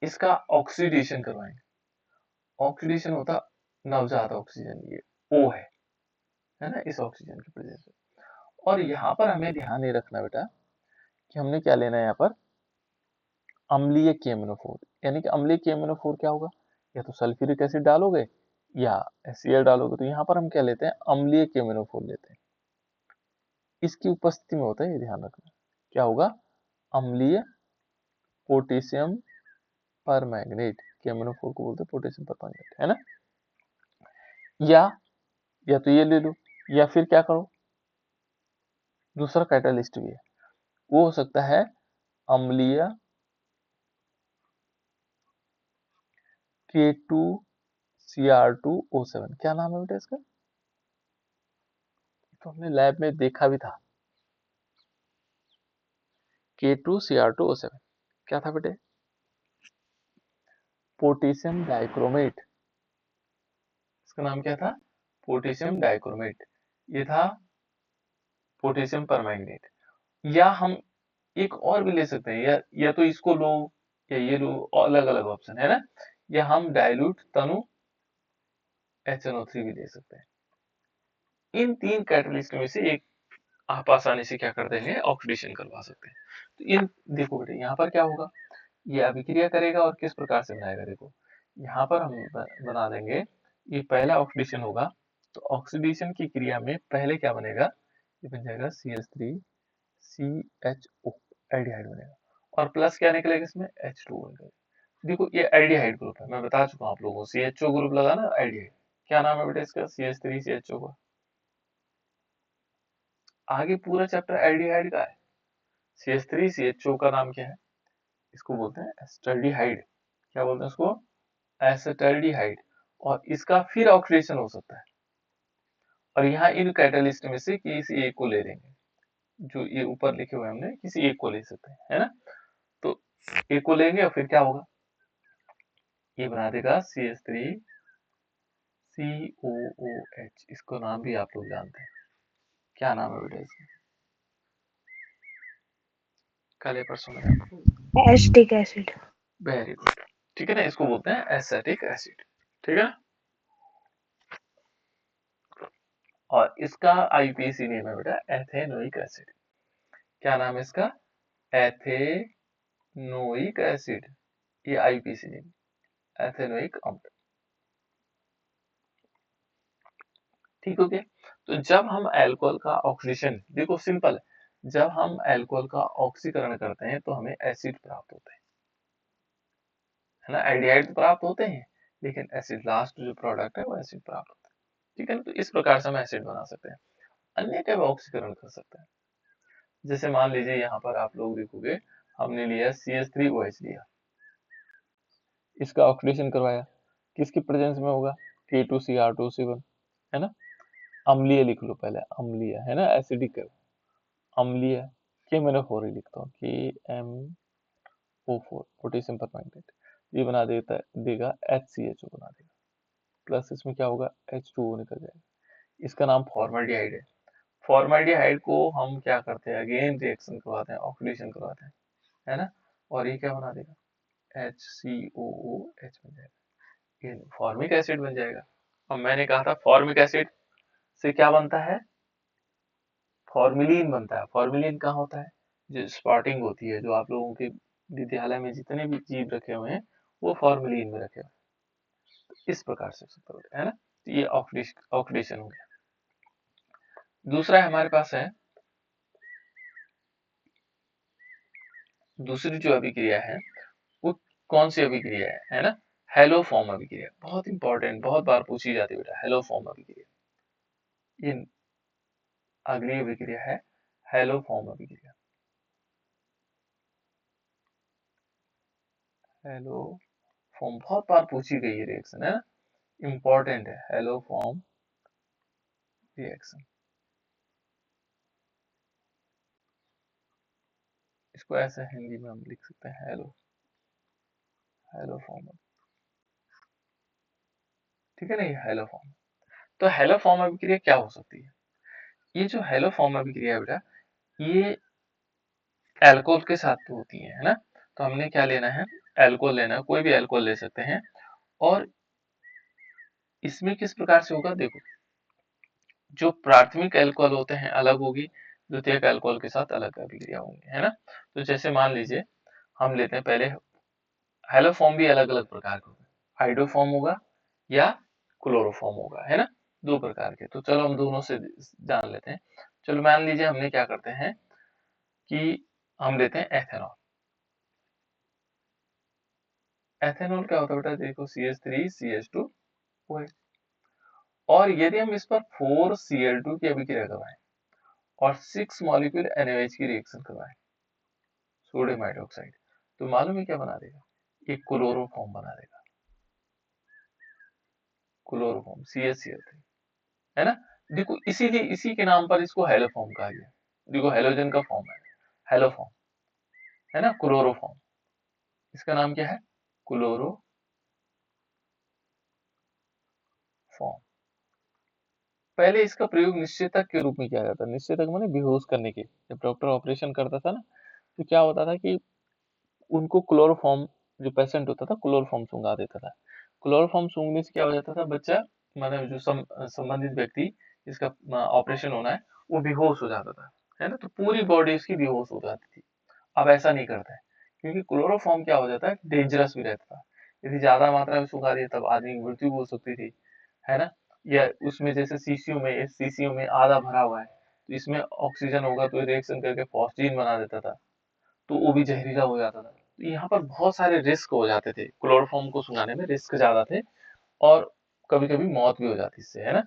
इसका ऑक्सीडेशन करवाएंगे। ऑक्सीडेशन होता नवजात ऑक्सीजन, ये O है ना, इस ऑक्सीजन की वजह से। और यहाँ पर हमें ध्यान ये रखना बेटा कि हमने क्या लेना है यहाँ पर, अम्लीय KMnO4, यानी कि अम्लीय KMnO4 क्या होगा, या तो सल्फ्यूरिक एसिड डालोगे या HCl डालोगे, तो यहाँ पर हम क्या लेते हैं, अम्लीय KMnO4 लेते हैं। इसकी उपस्थिति में होता है, ये ध्यान रखना, क्या होगा, अम्लीय पोटेशियम परमैंगनेट, KMnO4 को बोलते हैं पोटेशियम परमैंगनेट है ना। या तो ये ले लो, या फिर क्या करो, दूसरा कैटालिस्ट भी है, वो हो सकता है अम्लीय K2Cr2O7। क्या नाम है बेटा इसका, तो हमने लैब में देखा भी था, K2Cr2O7 क्या था बेटे, पोटेशियम डाइक्रोमेट। इसका नाम क्या था, पोटेशियम डाइक्रोमेट, ये था पोटेशियम परमैंगनेट। या हम एक और भी ले सकते हैं, या तो इसको लो या ये लो, अलग अलग ऑप्शन है ना। या हम डाइल्यूट तनु HNO3 भी ले सकते हैं। इन तीन कैटलिस्ट में से एक आप आसानी से क्या कर देंगे, ऑक्सीडेशन करवा सकते हैं। तो इन देखो बेटे, यहाँ पर क्या होगा, ये अभिक्रिया करेगा और किस प्रकार से बनाएगा, देखो यहाँ पर हम बना देंगे, ये पहला ऑक्सीडेशन होगा, तो ऑक्सीडेशन की क्रिया में पहले क्या बनेगा, ये बन जाएगा CH3 CHO, एल्डिहाइड बनेगा, और प्लस क्या निकलेगा इसमें, H2O निकलेगा। देखो ये एल्डिहाइड ग्रुप है, मैं बता चुका हूँ आप लोगों को, CHO ग्रुप लगा ना एल्डिहाइड। क्या नाम है बेटा इसका, CH3 CHO का। आगे पूरा चैप्टर एल्डिहाइड का है। CH3 CHO का नाम क्या है, इसको बोलते हैं एस्टल्डिहाइड। क्या बोलते हैं उसको, एसिटाल्डिहाइड, और इसका फिर ऑक्सीडेशन हो सकता है। और यहाँ इन कैटालिस्ट में से किसी एक को ले लेंगे, जो ये ऊपर लिखे हुए हमने किसी एक को ले सकते हैं, है ना। तो एक को लेंगे और फिर क्या होगा, ये बना देगा CH3COOH। इसको नाम भी आप लोग जानते हैं, क्या नाम है बेटा इसका, कल या परसों में आपको। Acetic acid. वेरी गुड, ठीक है ना, इसको बोलते हैं एसिटिक एसिड, ठीक है ना। और इसका आईपीसी नेम है बेटा एथेनोइक एसिड। क्या नाम है इसका, एथेनोइक एसिड, ये आईपीसी नेम, एथेनोइक अम्ल। ठीक हो गया। तो जब हम अल्कोहल का ऑक्सीडेशन, देखो सिंपल है, जब हम अल्कोहल का ऑक्सीकरण करते हैं तो हमें एसिड प्राप्त होते हैं, है ना। एल्डिहाइड तो प्राप्त होते हैं, लेकिन एसिड लास्ट जो प्रोडक्ट है वो एसिड प्राप्त होता है, ठीक है ना। तो इस प्रकार से हम एसिड बना सकते हैं। अन्य टाइप ऑक्सीकरण कर सकते हैं, जैसे मान लीजिए यहाँ पर आप लोग देखोगे, हमने लिया CH3OH लिया, इसका ऑक्सीडेशन करवाया, किसकी प्रेजेंस में होगा, K2Cr2C1, है ना। अम्लीय लिख लो पहले, अम्लीय है ना, एसिडिक है, अम्लीय के मैंने 4 ही लिखता हूँ, KMO4 पोटेशियम परमैंगनेट, ये बना देता देगा HCHO बना देगा, प्लस इसमें क्या होगा, H2O निकल जाएगा, इसका नाम फॉर्मल्डिहाइड है। फॉर्मल्डिहाइड को हम क्या करते हैं, अगेन रिएक्शन करवाते हैं, ऑक्सीडेशन करवाते हैं, है ना, और ये क्या बना देगा, HCOOH बन जाएगा, ये फॉर्मिक एसिड बन जाएगा। अब मैंने कहा था फॉर्मिक एसिड से क्या बनता है, फॉर्मिलीन बनता है। फॉर्मिलीन कहाँ होता है, जो स्पॉटिंग होती है, जो आप लोगों के विद्यालय में जितने भी जीव रखे हुए हैं वो फॉर्मिलीन में रखे हुए हैं। इस प्रकार से है ना। तो ये ऑक्सीडेशन हो गया। दूसरा हमारे पास है, दूसरी जो अभिक्रिया है वो कौन सी अभिक्रिया है ना, हेलोफॉर्म अभिक्रिया। बहुत इंपॉर्टेंट, बहुत बार पूछी जाती है बेटा, हेलोफॉर्म अभिक्रिया। ये अगली अभिक्रिया है हेलोफॉर्म अभिक्रिया। हेलोफॉर्म बहुत बार पूछी गई है रिएक्शन, है ना, इंपॉर्टेंट है हेलोफॉर्म रिएक्शन। इसको ऐसे हिंदी में हम लिख सकते हैं हेलोफॉर्म, ठीक है ना, ये हेलोफॉर्म। तो हेलोफॉर्म अभिक्रिया क्या हो सकती है, ये जो हेलोफॉर्म अभिक्रिया है बेटा, ये अल्कोहल के साथ तो होती है ना। तो हमने क्या लेना है, अल्कोहल लेना है, कोई भी अल्कोहल ले सकते हैं। और इसमें किस प्रकार से होगा, देखो, जो प्राथमिक अल्कोहल होते हैं अलग होगी, द्वितीयक अल्कोहल के साथ अलग अभिक्रिया होंगी, है ना। तो जैसे मान लीजिए हम लेते हैं पहले, हेलोफॉर्म भी अलग अलग प्रकार के होंगे, हाइड्रोफॉर्म होगा या क्लोरोफॉर्म होगा, है ना, दो प्रकार के। तो चलो हम दोनों से जान लेते हैं। चलो मान लीजिए हमने क्या करते हैं कि हम लेते हैं एथेनॉल। एथेनॉल क्या होता है बेटा, देखो CH3CH2OH, और यदि हम इस पर 4Cl2 की अभिक्रिया करवाएं और 6 मॉलिक्यूल NaOH की रिएक्शन करवाएं, सोडियम हाइड्रोक्साइड, तो मालूम है क्या बना देगा, एक क्लोरोफॉर्म बना देगा, क्लोरोफॉर्म CH3, है ना। देखो इसीलिए इसी के नाम पर इसको हेलोफॉर्म कहा गया। देखो हेलोजन का फॉर्म है हेलोफॉर्म, है ना, क्लोरोफॉर्म, इसका नाम क्या है, क्लोरोफॉर्म। पहले इसका प्रयोग निश्चेतक के रूप में किया जाता है, निश्चेतक माने बेहोश करने के। जब डॉक्टर ऑपरेशन करता था ना, तो क्या होता था कि उनको क्लोरोफॉर्म, जो पेशेंट होता था क्लोरोफॉर्म सूंघा देता था। क्लोरोफॉर्म सूंघने से क्या हो जाता था, बच्चा मतलब जो संबंधित व्यक्ति जिसका ऑपरेशन होना है वो बेहोश हो जाता था, है ना। तो पूरी बॉडी उसकी बेहोश हो जाती थी। अब ऐसा नहीं करता है, क्योंकि क्लोरोफॉर्म क्या हो जाता है, डेंजरस भी रहता था। यदि ज्यादा मात्रा में सुखा दिया तब आदमी की मृत्यु हो सकती थी, है ना। या उसमें जैसे सीसीयू में आधा भरा हुआ है, तो इसमें ऑक्सीजन होगा तो रिएक्शन करके फॉस्फीन बना देता था, तो वो भी जहरीला हो जाता था। तो यहाँ पर बहुत सारे रिस्क हो जाते थे, क्लोरोफॉर्म को सुखाने में रिस्क ज्यादा थे, और कभी कभी मौत भी हो जाती इससे, है ना।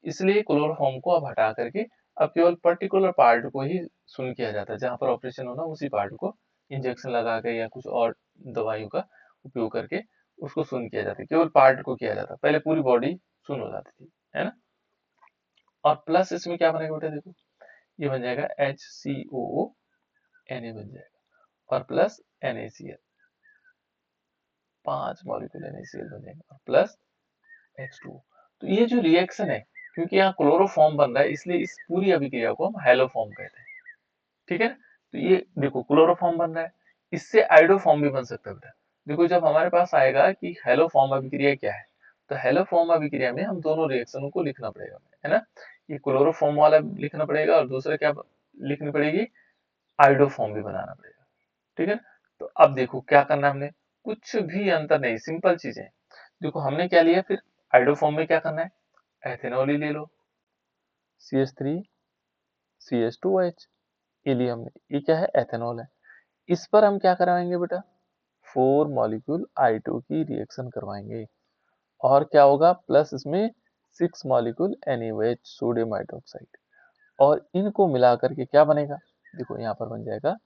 इसलिए क्लोरोफॉर्म को अब हटा करके अब केवल पर्टिकुलर पार्ट को ही सुन किया जाता है, जहां पर ऑपरेशन होना उसी पार्ट को इंजेक्शन लगा के या कुछ और दवाइयों का उपयोग करके उसको शून्य किया जाता है, केवल पार्ट को किया जाता है, पहले पूरी बॉडी शून्य हो जाती थी, है ना। और प्लस इसमें क्या बनेगा बेटा, देखो ये बन जाएगा HCOO Na बन जाएगा, और प्लस NaCl, 5 मॉलिक्यूल NaCl बन जाएंगे, और प्लस H2O। तो ये जो रिएक्शन है, क्योंकि यहाँ क्लोरोफॉर्म बन रहा है, इसलिए इस पूरी अभिक्रिया को हम हैलोफॉर्म कहते हैं, ठीक है ना। तो ये देखो क्लोरोफॉर्म बन रहा है, इससे आइडोफॉर्म भी बन सकता है बेटा। देखो जब हमारे पास आएगा कि हैलोफॉर्म अभिक्रिया क्या है, तो हैलोफॉर्म अभिक्रिया में हम दोनों रिएक्शनों को लिखना पड़ेगा, है ना। ये क्लोरोफॉर्म वाला लिखना पड़ेगा, और दूसरा क्या लिखनी पड़ेगी, आइडोफॉर्म भी बनाना पड़ेगा, ठीक है। तो अब देखो क्या करना है हमने, कुछ भी अंतर नहीं, सिंपल चीजें। देखो हमने क्या लिया, फिर आइडोफॉर्म में क्या करना है, एथेनॉल ही ले लो, CH3CH2OH, ये लिया हमने, ये क्या है, एथेनॉल है। इस पर हम क्या करवाएंगे बेटा, 4 मॉलिक्यूल I2 की रिएक्शन करवाएंगे, और क्या होगा, प्लस इसमें 6 मॉलिक्यूल NaOH, सोडियम हाइड्रोक्साइड, और इनको मिला करके क्या बनेगा, देखो यहाँ पर बन जाएगा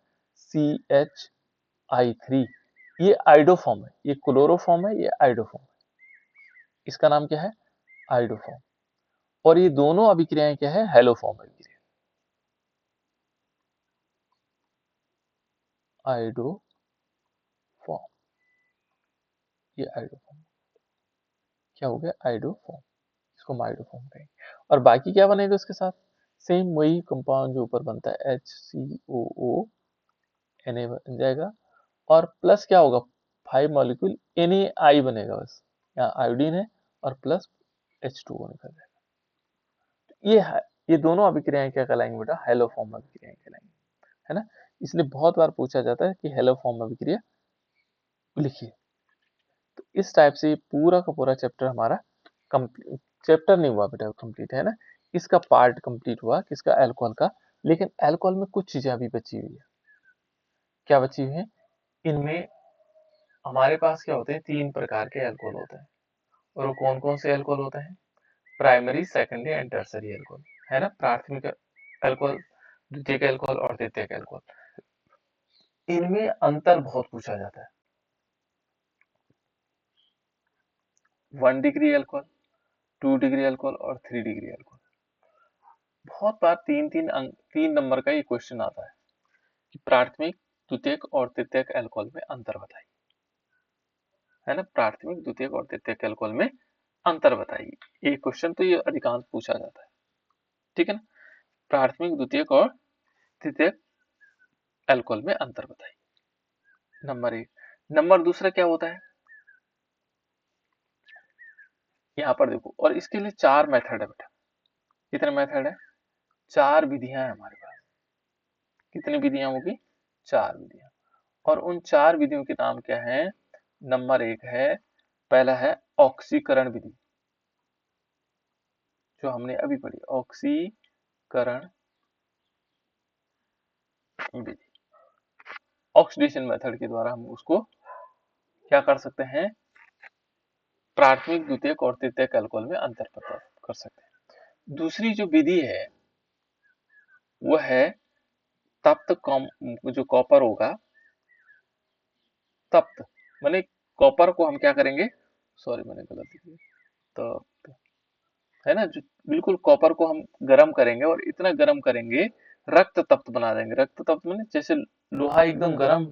CH3। ये आइडोफॉर्म है, ये क्लोरोफॉर्म है, ये आइडोफॉर्म है, इसका नाम क्या है, आइडोफॉर्म। और ये दोनों अभिक्रियाएं क्या है, हेलोफॉर्म अभिक्रिया, आइडोफॉर्म, ये आइडोफॉर्म क्या हो गया, आइडोफॉर्म, इसको हम आइडोफॉर्म कहेंगे। और बाकी क्या बनेगा उसके साथ, सेम वही कंपाउंड जो ऊपर बनता है HCOO Na बन जाएगा, और प्लस क्या होगा, 5 मॉलिक्यूल NaI बनेगा, बस यहाँ आयोडीन है, और प्लस H2O निकल जाएगा। ये है, ये दोनों अभिक्रियाएं क्या कहलाएंगे बेटा, हेलोफॉर्म अभिक्रियाएं कहलाएंगी, है ना। इसलिए बहुत बार पूछा जाता है कि हेलोफॉर्म अभिक्रिया लिखिए। तो इस टाइप से पूरा का पूरा चैप्टर हमारा कंप्लीट, चैप्टर नहीं हुआ बेटा कंप्लीट, है ना। इसका पार्ट कंप्लीट हुआ किसका, अल्कोहल का। लेकिन अल्कोहल में कुछ चीजें अभी बची हुई है। क्या बची हुई है, इनमें हमारे पास क्या होते हैं, 3 प्रकार के अल्कोहल होते हैं, और वो कौन कौन से अल्कोहल होते हैं, primary, secondary and tertiary alcohol, है ना। प्राथमिक अल्कोहल, द्वितीयक अल्कोहल और तृतीयक अल्कोहल। इनमें अंतर बहुत पूछा जाता है, 1 डिग्री अल्कोहल, 2 डिग्री अल्कोहल और 3 डिग्री अल्कोहल। बहुत बार 3 नंबर का ये क्वेश्चन आता है कि प्राथमिक, द्वितीयक और तृतीयक अल्कोहल में अंतर बताइए, है ना। प्राथमिक, द्वितीयक और तृतीयक अल्कोहल में अंतर बताइए, ये क्वेश्चन तो ये अधिकांश पूछा जाता है, ठीक है ना। प्राथमिक, द्वितीयक और तृतीयक अल्कोहल में अंतर बताइए, नंबर 1। नंबर दूसरा क्या होता है, यहाँ पर देखो, और इसके लिए 4 मेथड है बेटा। कितने मेथड है, 4 विधियां है हमारे पास। कितनी विधियां होगी, 4 विधियां। और उन 4 विधियों के नाम क्या है, नंबर 1 है, पहला है ऑक्सीकरण विधि, जो हमने अभी पढ़ी, ऑक्सीकरण विधि। ऑक्सीडेशन मेथड के द्वारा हम उसको क्या कर सकते हैं, प्राथमिक, द्वितीयक और तृतीयक अल्कोहल में अंतर पता कर सकते हैं। दूसरी जो विधि है वो है तप्त, जो कॉपर होगा, तप्त माने कॉपर को हम क्या करेंगे, सॉरी मैंने गलत लिख दिया, तप्त, है ना, जो बिल्कुल कॉपर को हम गर्म करेंगे, और इतना गर्म करेंगे, रक्त तप्त बना देंगे। रक्त तप्त माने जैसे लोहा एकदम गर्म,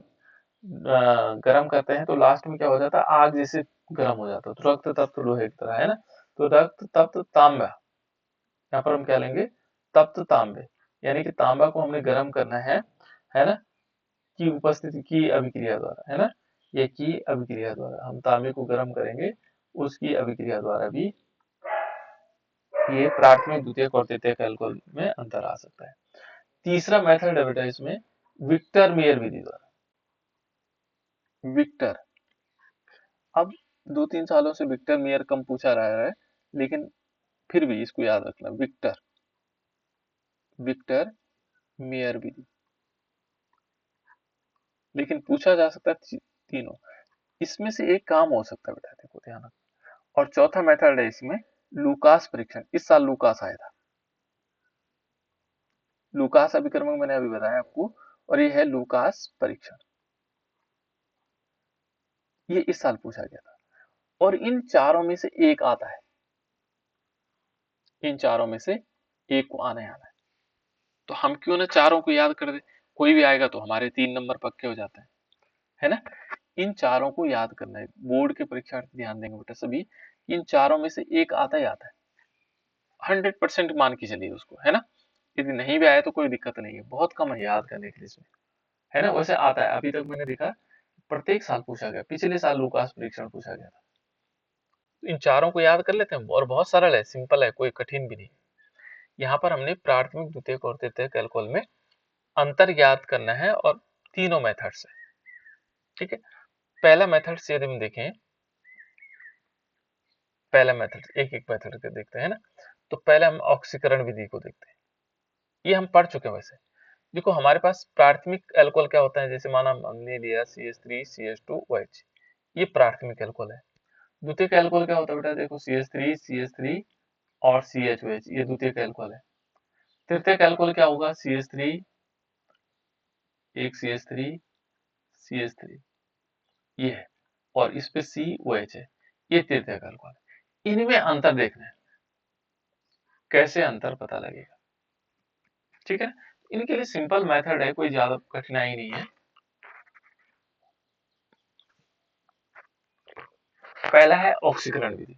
गर्म करते हैं तो लास्ट में क्या हो जाता है, आग जैसे गर्म हो जाता है, तो रक्त तप्त लोहे की तरह, है ना। तो रक्त तप्त तांबा, यहाँ पर हम क्या लेंगे, तप्त तांबे, यानी कि तांबा को हमने गर्म करना है ना, की उपस्थिति की अभिक्रिया द्वारा, है ना, ये की अभिक्रिया द्वारा हम तांबे को गर्म करेंगे, उसकी अभिक्रिया द्वारा भी ये प्राथमिक, द्वितीयक और तृतीयक अल्कोहल में अंतर आ सकता है। तीसरा मेथड है बेटा इसमें, विक्टर मेयर विधि द्वारा। विक्टर, अब 2-3 सालों से विक्टर मेयर कम पूछा रहा है, लेकिन फिर भी इसको याद रखना, विक्टर, विक्टर मेयर विधि, लेकिन पूछा जा सकता है तीनों, इसमें से एक काम हो सकता है बेटा, देखो ध्यान रखना। और चौथा मेथड है इसमें, लूकास परीक्षण। इस साल लूकास आया था, लूकास अभिकर्मक मैंने अभी बताया आपको, और ये है लूकास परीक्षण, ये इस साल पूछा गया था। और इन चारों में से एक आता है, इन चारों में से एक को आना है। तो हम क्यों ना चारों को याद कर दे, कोई भी आएगा तो हमारे 3 नंबर पक्के हो जाते हैं, है ना। इन चारों को याद करना है, बोर्ड के परीक्षार्थी ध्यान देंगे बेटा सभी, इन चारों में से एक आता ही आता है, 100% मान के चलिए उसको, है ना। यदि नहीं भी आया तो कोई दिक्कत नहीं है, बहुत कम है याद करने के लिए इसमें, है ना। वैसे आता है, अभी तक मैंने देखा प्रत्येक साल पूछा गया, पिछले साल लूकास परीक्षण पूछा गया था। तो इन चारों को याद कर लेते हैं, और बहुत सरल है, सिंपल है, कोई कठिन भी नहीं। यहाँ पर हमने प्राथमिक, द्वितीयक और तृतीयक एल्कोहल में अंतर ज्ञात करना है, और तीनों मेथड से, ठीक है। पहला मेथड से यदि हम देखें, पहला मेथड, एक एक मेथड के देखते हैं ना। तो पहले हम ऑक्सीकरण विधि को देखते हैं, ये हम पढ़ चुके हैं वैसे। देखो हमारे पास प्राथमिक अल्कोहल क्या होता है, जैसे माना हमने लिया CH3 CH2 OH, ये प्राथमिक अल्कोहल है। द्वितीयक अल्कोहल क्या होता है बेटा, देखो CH3 CH3 और CHOH, ये द्वितीयक अल्कोहल है। तृतीयक अल्कोहल क्या होगा, CH3, एक CH3 CH3, ये है, और इस पे COH है, ये तृतीयक अल्कोहल है। इनमें अंतर देखना है, कैसे अंतर पता लगेगा, ठीक है। इनके लिए सिंपल मेथड है, कोई ज्यादा कठिनाई नहीं है। पहला है ऑक्सीकरण विधि।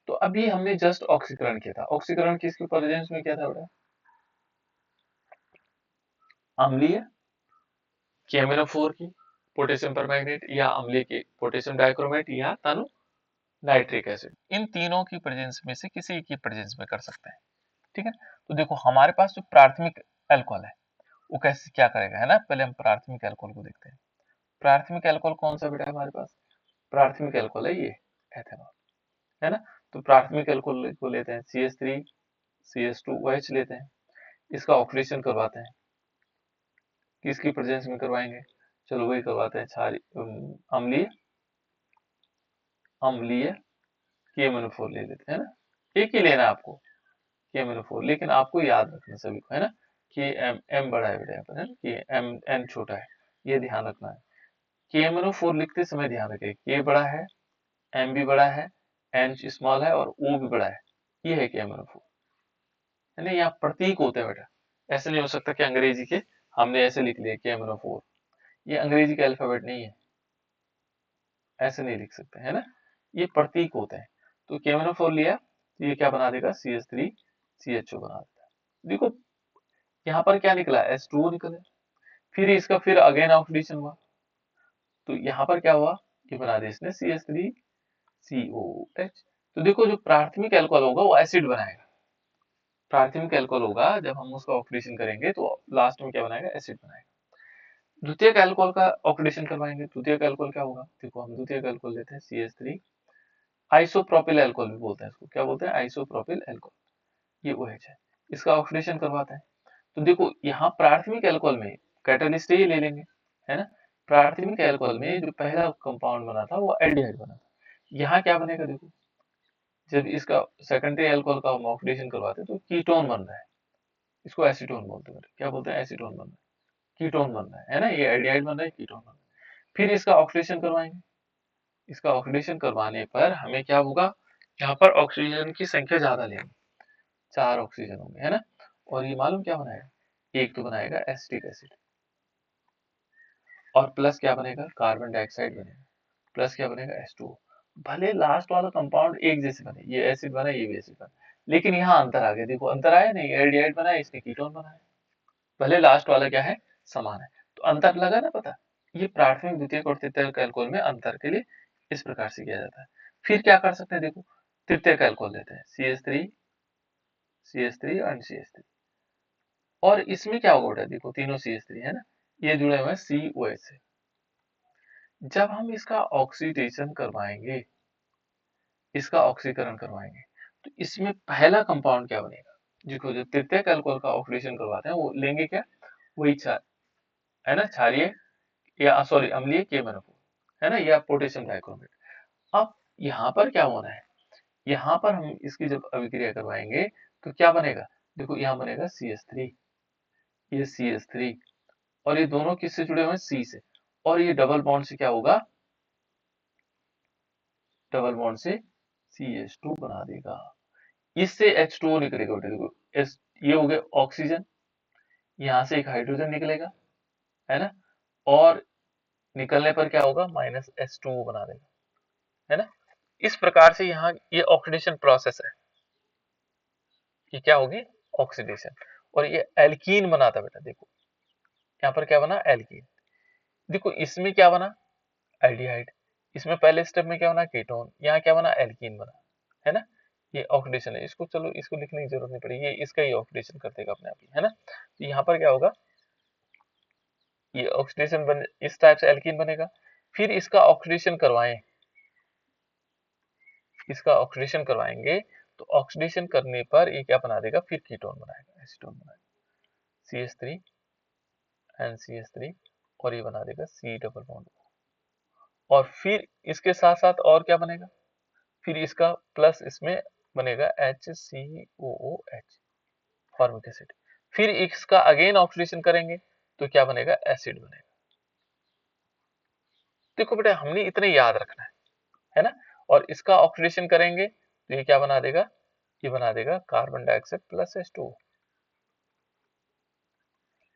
तो अभी हमने जस्ट ऑक्सीकरण किया था, ऑक्सीकरण किसके प्रेजेंस में किया था बेटा, अम्लीय KMnO4 की पोटेशियम परमैंगनेट, या अम्लीय की पोटेशियम डाइक्रोमेट, या तनु नाइट्रिक एसिड, इन तीनों की प्रेजेंस में से किसी की प्रेजेंस में कर सकते हैं, ठीक है। तो देखो हमारे पास जो प्राथमिक अल्कोहल है वो कैसे क्या करेगा, है ना। पहले हम प्राथमिक अल्कोहल को देखते हैं। प्राथमिक अल्कोहल कौन सा बेटा हमारे पास, प्राथमिक अल्कोहल है ये एथेनॉल, है ना। तो प्राथमिक अल्कोहल को लेते हैं CH3 CH2 OH लेते हैं, इसका ऑक्सीडेशन करवाते हैं, किसकी प्रेजेंस में करवाएंगे, चलो वही करवाते हैं, अम्लीय, अम्लीय KMnO4 ले लेते हैं ना, एक ही लेना आपको KMnO4, लेकिन आपको याद रखना सभी को, है ना, कि M बड़ा है बेटा यहाँ पर, है ना, कि N छोटा है, ये ध्यान रखना है। KMnO4 लिखते समय ध्यान रखें, K बड़ा है, M भी बड़ा है, N स्मॉल है, और O भी बड़ा है, ये है KMnO4, है ना। यहाँ प्रतीक होते हैं बेटा, ऐसे नहीं हो सकता कि अंग्रेजी के हमने ऐसे लिख लिया KMnO4, ये अंग्रेजी का अल्फाबेट नहीं है, ऐसे नहीं लिख सकते, है ना, ये प्रतीक होते हैं। तो KMnO4 लिया तो ये क्या बना देगा, CH3 CHO बना देगा। देखो यहाँ पर क्या निकला, H2O निकला, फिर इसका फिर अगेन ऑक्सीडेशन हुआ, तो यहाँ पर क्या हुआ, ये बना दिया इसने CH3 COH। तो देखो जो प्राथमिक अल्कोहल होगा वो एसिड बनाएगा, प्राथमिक अल्कोहल होगा जब हम उसका ऑक्सीडेशन करेंगे तो लास्ट में क्या बनाएगा, एसिड बनाएगा। द्वितीयक अल्कोहल का ऑक्सीडेशन करवाएंगे, द्वितीयक अल्कोहल क्या होगा, देखो हम द्वितीयक अल्कोहल लेते हैं CH3, आइसोप्रोपिल अल्कोहल भी बोलते हैं इसको, क्या बोलते हैं, आइसोप्रोपिल अल्कोहल, ये OH है, इसका ऑक्सीडेशन करवाते हैं। तो देखो यहाँ प्राथमिक अल्कोहल में कैटालिस्ट ही ले लेंगे, है ना। प्राथमिक अल्कोहल में जो पहला कंपाउंड बना था वो एल्डिहाइड बना था, यहाँ क्या बनेगा, देखो जब इसका सेकेंडरी अल्कोहल का हम ऑक्सीडेशन करवाते हैं तो कीटोन बन रहा है, इसको एसीटोन बोलते हैं, क्या बोलते हैं, एसीटोन बन रहा है, कीटोन बन रहा है ना, ये एल्डिहाइड बन रहा है, कीटोन बन रहा है। फिर इसका ऑक्सीडेशन करवाएंगे, इसका ऑक्सीडेशन करवाने पर हमें क्या होगा, यहाँ पर ऑक्सीजन की संख्या ज्यादा लेंगे, 4 ऑक्सीजन होंगे, है ना। और ये मालूम क्या बनाएगा, एक तो बनाएगा एसिटिक एसिड, और प्लस क्या बनेगा, कार्बन डाइऑक्साइड बनेगा, प्लस क्या बनेगा, H2O। भले लास्ट वाला कंपाउंड एक जैसे बने, ये एसिड बना ये भी एसिड बना, लेकिन यहाँ अंतर आ गया, देखो अंतर आया नहीं, एल्डिहाइड बना है इसने कीटोन बनाया, भले लास्ट वाला क्या है, समान है, तो अंतर लगा ना पता। ये प्राथमिक, द्वितीयक और तृतीयक अल्कोहल में अंतर के लिए इस प्रकार से किया जाता है। फिर क्या कर सकते हैं, देखो तृतीयक अल्कोहल लेते हैं CH3 CH3 और CH3, और इसमें क्या होगा बेटा, देखो तीनों CH3 है ना, ये जुड़े हुए हैं COH से। जब हम इसका ऑक्सीडेशन करवाएंगे, इसका ऑक्सीकरण करवाएंगे, तो इसमें पहला कंपाउंड क्या बनेगा, देखो जो तृतीयक अल्कोहल का ऑक्सीडेशन करवाते हैं वो लेंगे क्या, वही क्षार, है ना, क्षारीय, या सॉरी अम्लीय KMnO4, है ना, या पोटेशियम डाइक्रोमेट। अब यहाँ पर क्या होना है, यहाँ पर हम इसकी जब अभिक्रिया करवाएंगे तो क्या बनेगा, देखो यहाँ बनेगा CH3, ये CH3, और ये दोनों किससे जुड़े हुए हैं, C से, और ये डबल बॉन्ड से क्या होगा, डबल बॉन्ड से CH2 बना देगा। इससे H2O निकलेगा बेटा, देखो ये हो गया ऑक्सीजन, यहां से एक हाइड्रोजन निकलेगा, है ना, और निकलने पर क्या होगा, -H2O बना देगा, है ना। इस प्रकार से यहाँ ये ऑक्सीडेशन प्रोसेस है, ये क्या होगी, ऑक्सीडेशन। और ये एल्कीन बनाता बेटा, देखो यहाँ पर क्या बना, एल्कीन। देखो इसमें क्या बना, एल्डिहाइड। इसमें पहले स्टेप में क्या बना, कीटोन। यहाँ क्या बना, एल्कीन बना, है ना। ये ऑक्सीडेशन है, इसको चलो इसको लिखने की जरूरत नहीं पड़ेगी, ये इसका ही ऑक्सीडेशन कर देगा अपने आप ही, है ना। तो यहाँ पर क्या होगा, ये ऑक्सीडेशन बन, इस टाइप से एल्कीन बनेगा। फिर इसका ऑक्सीडेशन करवाएं, इसका ऑक्सीडेशन करवाएंगे, तो ऑक्सीडेशन करने पर ये क्या बना देगा, फिर कीटोन बनाएगा, एसीटोन बनाएगा, CH3 NCH3, और ये बना देगा C डबल बॉन्ड। और फिर इसके साथ साथ और क्या बनेगा, फिर इसका प्लस इसमें बनेगा HCOOH, फॉर्मिक एसिड। फिर इसका अगेन ऑक्सीडेशन करेंगे तो क्या बनेगा, एसिड बनेगा। देखो बेटा हमने इतने याद रखना है ना। और इसका ऑक्सीडेशन करेंगे तो ये क्या बना देगा, ये बना देगा carbon dioxide plus H2O।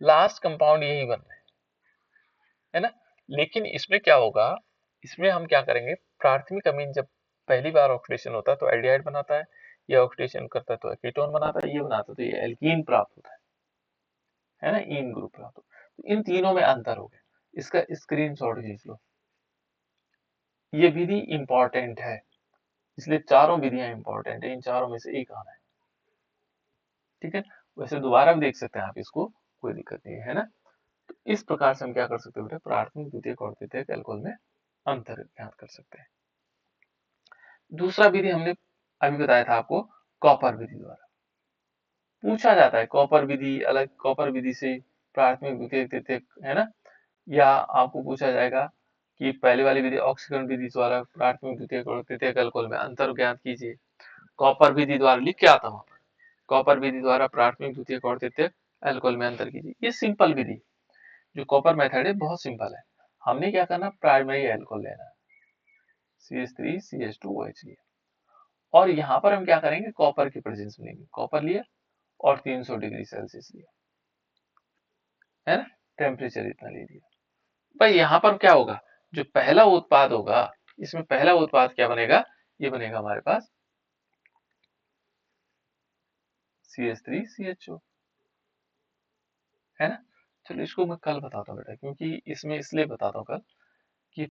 Last compound यही बन रहा है ना। लेकिन इसमें क्या होगा, इसमें हम क्या करेंगे, प्राथमिक अमीन जब पहली बार ऑक्सीडेशन होता है तो एल्डिहाइड बनाता है, ये ऑक्सीडेशन करता है तो कीटोन बनाता है, ये बनाता है तो ये एल्कीन प्राप्त होता है ना, इन ग्रुप प्राप्त होता है। तो इन तीनों में अंतर हो गया, इसका स्क्रीनशॉट खींच लो। ये विधि इंपॉर्टेंट है, इसलिए चारों विधियां इंपॉर्टेंट है, इन चारों में से एक आना है, ठीक है। वैसे दोबारा भी देख सकते हैं आप इसको, कोई दिक्कत नहीं है ना। तो इस प्रकार से हम क्या कर सकते हैं बेटा, प्राथमिक द्वितीयक और तृतीयक अल्कोहल में अंतर ज्ञात कर सकते हैं। दूसरा विधि हमने अभी बताया था आपको, कॉपर विधि द्वारा पूछा जाता है। कॉपर विधि अलग, कॉपर विधि से प्राथमिक द्वितीयक तृतीयक, है ना। या आपको पूछा जाएगा कि पहले वाली विधि ऑक्सीकरण विधि द्वारा प्राथमिक द्वितीयक और तृतीयक अल्कोहल में अंतर ज्ञात कीजिए। कॉपर विधि द्वारा लिख के आता हूं, कॉपर विधि द्वारा प्राथमिक द्वितीयक और तृतीयक अल्कोहल में अंतर कीजिए। ये सिंपल विधि, जो कॉपर मेथड है बहुत सिंपल है। हमने क्या करना, प्राइमरी अल्कोहल लेना, CH3 CH2OH लिया, और यहाँ पर हम क्या करेंगे, कॉपर की प्रेजेंस में लेंगे, कॉपर लिया और 300 डिग्री सेल्सियस लिया, है ना, टेम्परेचर इतना ले लिया। भाई यहाँ पर क्या होगा, जो पहला उत्पाद होगा, इसमें पहला उत्पाद क्या बनेगा, ये बनेगा हमारे पास CH3CHO, है ना। चलो इसको मैं कल बताता हूँ बेटा, क्योंकि इसमें इसलिए बताता हूँ कल कि